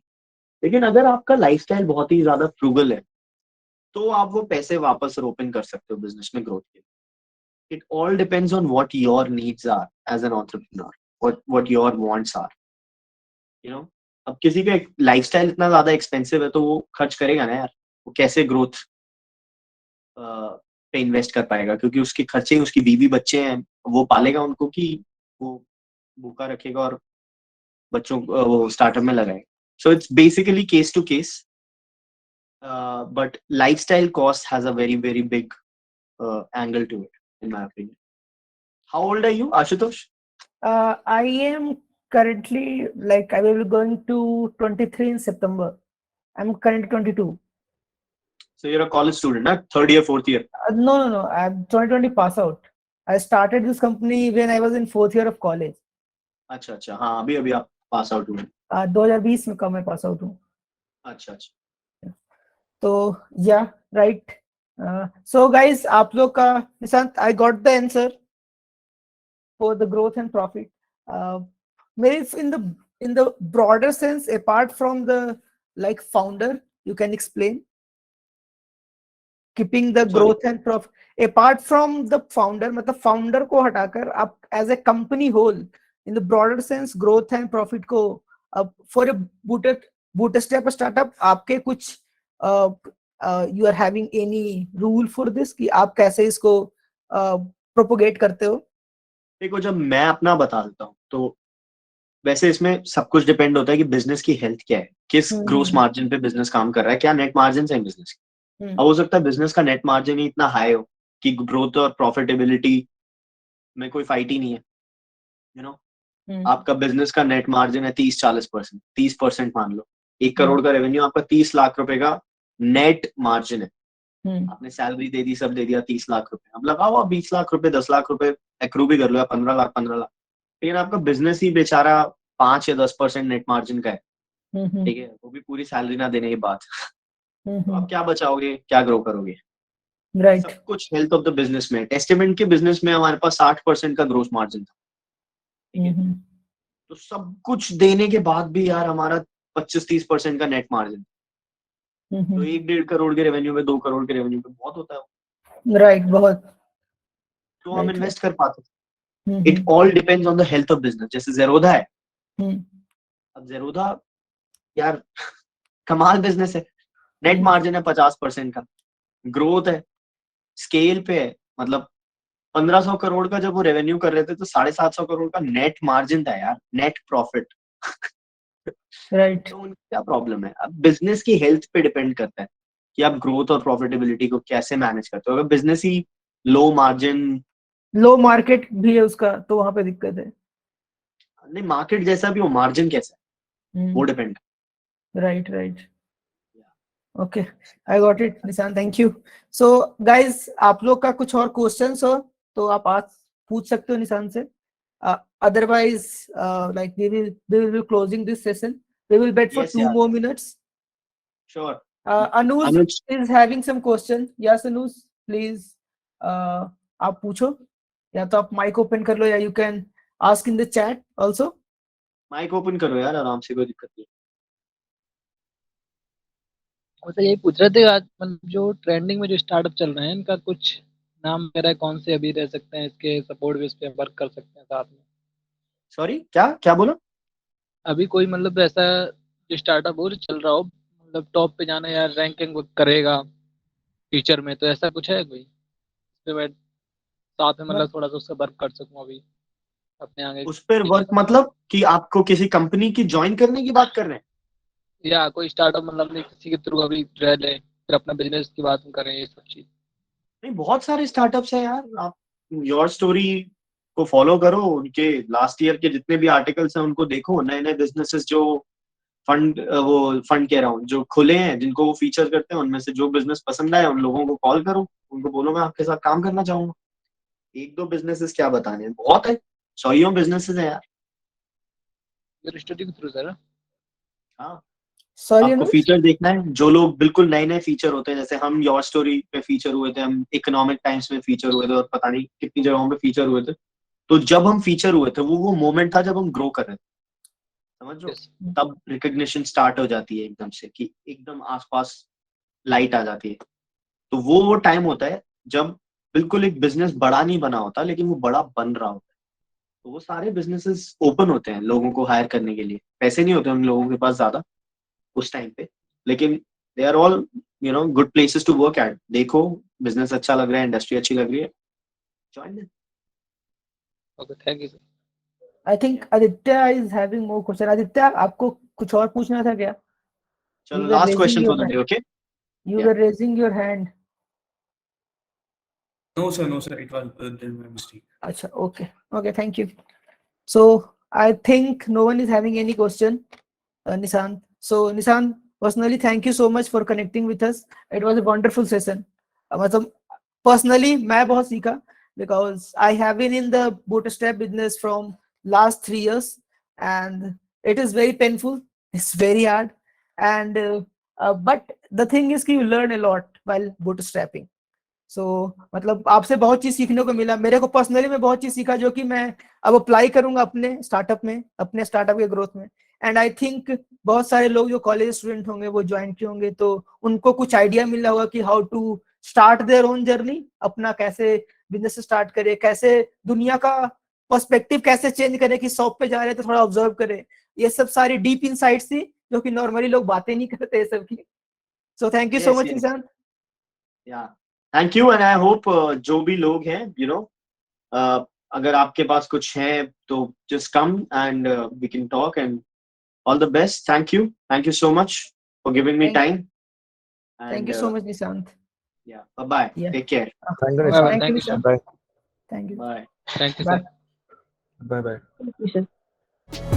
लेकिन अगर आपका लाइफस्टाइल बहुत ही ज्यादा फ्रूगल है, तो आप वो पैसे वापस रोपन कर सकते हो बिजनेस में ग्रोथ के लिए। It all depends on what your needs are as an entrepreneur, what your wants are, you know. अब किसी का लाइफस्टाइल इतना ज्यादा एक्सपेंसिव है तो वो खर्च करेगा ना यार, वो कैसे ग्रोथ पे इन्वेस्ट कर पाएगा, क्योंकि उसके खर्चे, उसकी बीवी बच्चे हैं, वो पालेगा उनको कि वो भूखा रखेगा और बच्चों वो स्टार्टअप में लगाएगा। So it's basically case to case, but lifestyle cost has a very very big angle to it, in my opinion. How old are you, Ashutosh? I am currently, like, I will be going to 23 in September. I'm currently 22. So you're a college student, not third year, fourth year? No, I'm 2020 pass out. I started this company when I was in 4th year of college. अच्छा अच्छा, हाँ अभी अभी आप pass out हुए। 2020 में का मैं पास आउट हूँ। अच्छा अच्छा। तो या राइट। सो गाइस, आप लोग का Nishant, I got the answer for the growth and profit. Maybe in the broader sense, apart from the like founder, you can explain keeping the Sorry? growth and profit. Apart from the founder, मतलब founder को हटाकर आप as a company whole, in the broader sense, growth and profit को अब for a bootstrap startup, आपके कुछ you are having any rule for this कि आप कैसे इसको propagate करते हो? देखो, जब मैं अपना बता देता हूँ तो वैसे इसमें सब कुछ डिपेंड होता है कि बिजनेस की हेल्थ क्या है, किस ग्रोस मार्जिन पे बिजनेस काम कर रहा है, क्या नेट मार्जिन है बिजनेस की। अब हो सकता है बिजनेस का नेट मार्जिन ही इतना हाई हो कि ग्रोथ और प्रॉफिटेबिलिटी में कोई फाइट ही नहीं है, यू नो। आपका बिजनेस का नेट मार्जिन है 30-40%, 30% मान लो, 1 करोड़ का रेवेन्यू, आपका 30 लाख रुपए का नेट मार्जिन है। आपने सैलरी दे दी, सब दे दिया, 30 लाख रुपए, अब लगाओ आप 20 लाख रुपए, 10 लाख रुपए एक्रू भी कर लो, या 15 लाख, 15 लाख, लेकिन आपका बिजनेस ही बेचारा 5 या 10% नेट मार्जिन का है, ठीक है, वो भी पूरी सैलरी ना देने के बाद। तो आप क्या बचाओगे, क्या ग्रो करोगे? राइट। सब कुछ हेल्थ ऑफ द बिजनेस में। टेस्टामेंट के बिजनेस में हमारे पास 60% का ग्रोस मार्जिन था, ठीक है, तो सब कुछ देने के बाद भी यार हमारा 25-30% का नेट मार्जिन, तो 1-1.5 करोड़ के रेवेन्यू में, 2 करोड़ के रेवेन्यू में बहुत होता है। राइट, बहुत। तो हम इन्वेस्ट कर पाते। It all depends on the health of business. जैसे ज़ेरोधा है, अब ज़ेरोधा यार कमाल बिजनेस है, नेट मार्जिन है 50% का, ग्रोथ है, स्केल पे है, मतलब 1500 करोड़ का जब वो रेवेन्यू कर रहे थे तो 750 करोड़ का नेट मार्जिन था यार, नेट प्रॉफिट। राइट। तो उनकी क्या प्रॉब्लम है? अब बिजनेस की हेल्थ पे डिपेंड करता है कि आप ग्रोथ और प्रॉफिटेबिलिटी को कैसे मैनेज करते हो। अगर बिजनेस ही लो मार्जिन, लो मार्केट भी है उसका, तो वहां पे दिक्कत है। नहीं मार्केट जैसा भी हो, मार्जिन कैसा है वो depend. Right right. Okay, I got it निशान, थैंक यू। सो गाइस, आप लोग का कुछ और क्वेश्चंस हो तो आप आज पूछ सकते हो निशान से। Otherwise like we will be closing this session. We will wait for Yes, 2 yeah. more minutes. Sure. Anuj Anuj, is having some question. Yes Anuj, please, आप पूछो, या तो आप माइक ओपन कर लो, या you can ask in the chat also. Mic open करो यार आराम से, कोई दिक्कत नहीं। तो यही पूछ रहे थे आज, मतलब जो ट्रेंडिंग में जो स्टार्टअप चल रहे हैं, इनका कुछ नाम वगैरह कौन से अभी रह सकते हैं, इसके सपोर्ट बेस पे वर्क कर सकते हैं साथ में? सॉरी, क्या क्या बोला? अभी कोई मतलब ऐसा जो स्टार्टअप हो जो चल रहा हो, मतलब टॉप पे जाना या रैंकिंग करेगा फ्यूचर में, तो ऐसा कुछ है कोई इसपे मैं साथ में मतलब थोड़ा सा उससे वर्क कर सकूं अभी अपने आगे? उस पर वर्क मतलब कि आपको किसी कंपनी की ज्वाइन करने की बात कर रहे हैं, या कोई स्टार्टअप मतलब नहीं, किसी के थ्रू अभी रह ले, फिर अपना बिजनेस की बात करें, ये सब चीज? नहीं बहुत सारे स्टार्टअप्स हैं यार। आप योर स्टोरी को फॉलो करो, उनके लास्ट ईयर के जितने भी आर्टिकल्स हैं उनको देखो, नए नए बिजनेसेस जो फंड कह रहा हूँ, जो खुले हैं, जिनको वो फीचर करते हैं, उनमें से जो बिजनेस पसंद आए उन लोगों को कॉल करो, उनको बोलो मैं आपके साथ काम करना चाहूंगा। 1-2 बिजनेसेस क्या बताने हैं, बहुत है, सौ बिजनेसेस हैं यार। योर स्टोरी के थ्रू सर? हाँ, Sorry आपको Anuj. फीचर देखना है, जो लोग बिल्कुल नए नए फीचर होते हैं, जैसे हम योर स्टोरी पे फीचर हुए थे, हम इकोनॉमिक टाइम्स में फीचर हुए थे, और पता नहीं कितनी जगहों पे फीचर हुए थे। तो जब हम फीचर हुए थे वो मोमेंट था जब हम ग्रो कर रहे थे, समझ लो, यस। तब रिकग्निशन स्टार्ट हो जाती है एकदम से, कि एकदम आसपास लाइट आ जाती है। तो वो टाइम होता है जब बिल्कुल एक बिजनेस बड़ा नहीं बना होता, लेकिन वो बड़ा बन रहा होता है। तो वो सारे बिजनेसेस ओपन होते हैं लोगों को हायर करने के लिए, पैसे नहीं होते उन लोगों के पास ज्यादा उस टाइम पे, लेकिन they are all good places to work at. देखो बिजनेस अच्छा लग रहा है, इंडस्ट्री अच्छी लग रही है, join. Okay, thank you sir. I think Aditya is having more question. Aditya, आपको कुछ और पूछना था क्या? चलो You were last raising question your for the day, hand. Okay? You Yeah. were raising your hand. No, sir, it was my mistake. Acha, okay. Okay, thank you. So I think no one is having any question, Nishant. So Nishant, personally, thank you so much for connecting with us. It was a wonderful session. मतलब personally मैं बहुत सीखा, because I have been in the bootstrap business from last 3 years, and it is very painful. It's very hard, and but the thing is कि you learn a lot while bootstrapping. So मतलब आपसे बहुत चीज सीखने को मिला, मेरे को पर्सनली मैं बहुत चीज सीखा जो कि मैं अब अप्लाई करूंगा अपने स्टार्टअप में, अपने स्टार्टअप के ग्रोथ में. एंड आई थिंक बहुत सारे लोग जो कॉलेज स्टूडेंट होंगे वो ज्वाइन किए होंगे तो उनको कुछ आइडिया मिला होगा कि how to start their own journey, अपना कैसे बिजनेस स्टार्ट करे, कैसे दुनिया का पर्सपेक्टिव कैसे चेंज करे, कि शॉप पे जा रहे हैं तो थोड़ा ऑब्जर्व करे. ये सब सारी डीप इनसाइट्स थी जो कि नॉर्मली लोग बातें नहीं करते ये सब की. So thank you so Yes, much yes. Nishant. Yeah. Thank you, and I hope जो भी लोग हैं, you know, अगर आपके पास कुछ है तो just come and we can talk, and all the best. Thank you so much for giving me Thank- time. Thank you so much Nishant. Yeah, bye bye. Yeah. Take care. Thank you, Bye, Nishant. bye. Thank you Thank you, Nishant. Bye. Thank you. Bye. Thank you, Bye. sir. Bye bye. Nishant.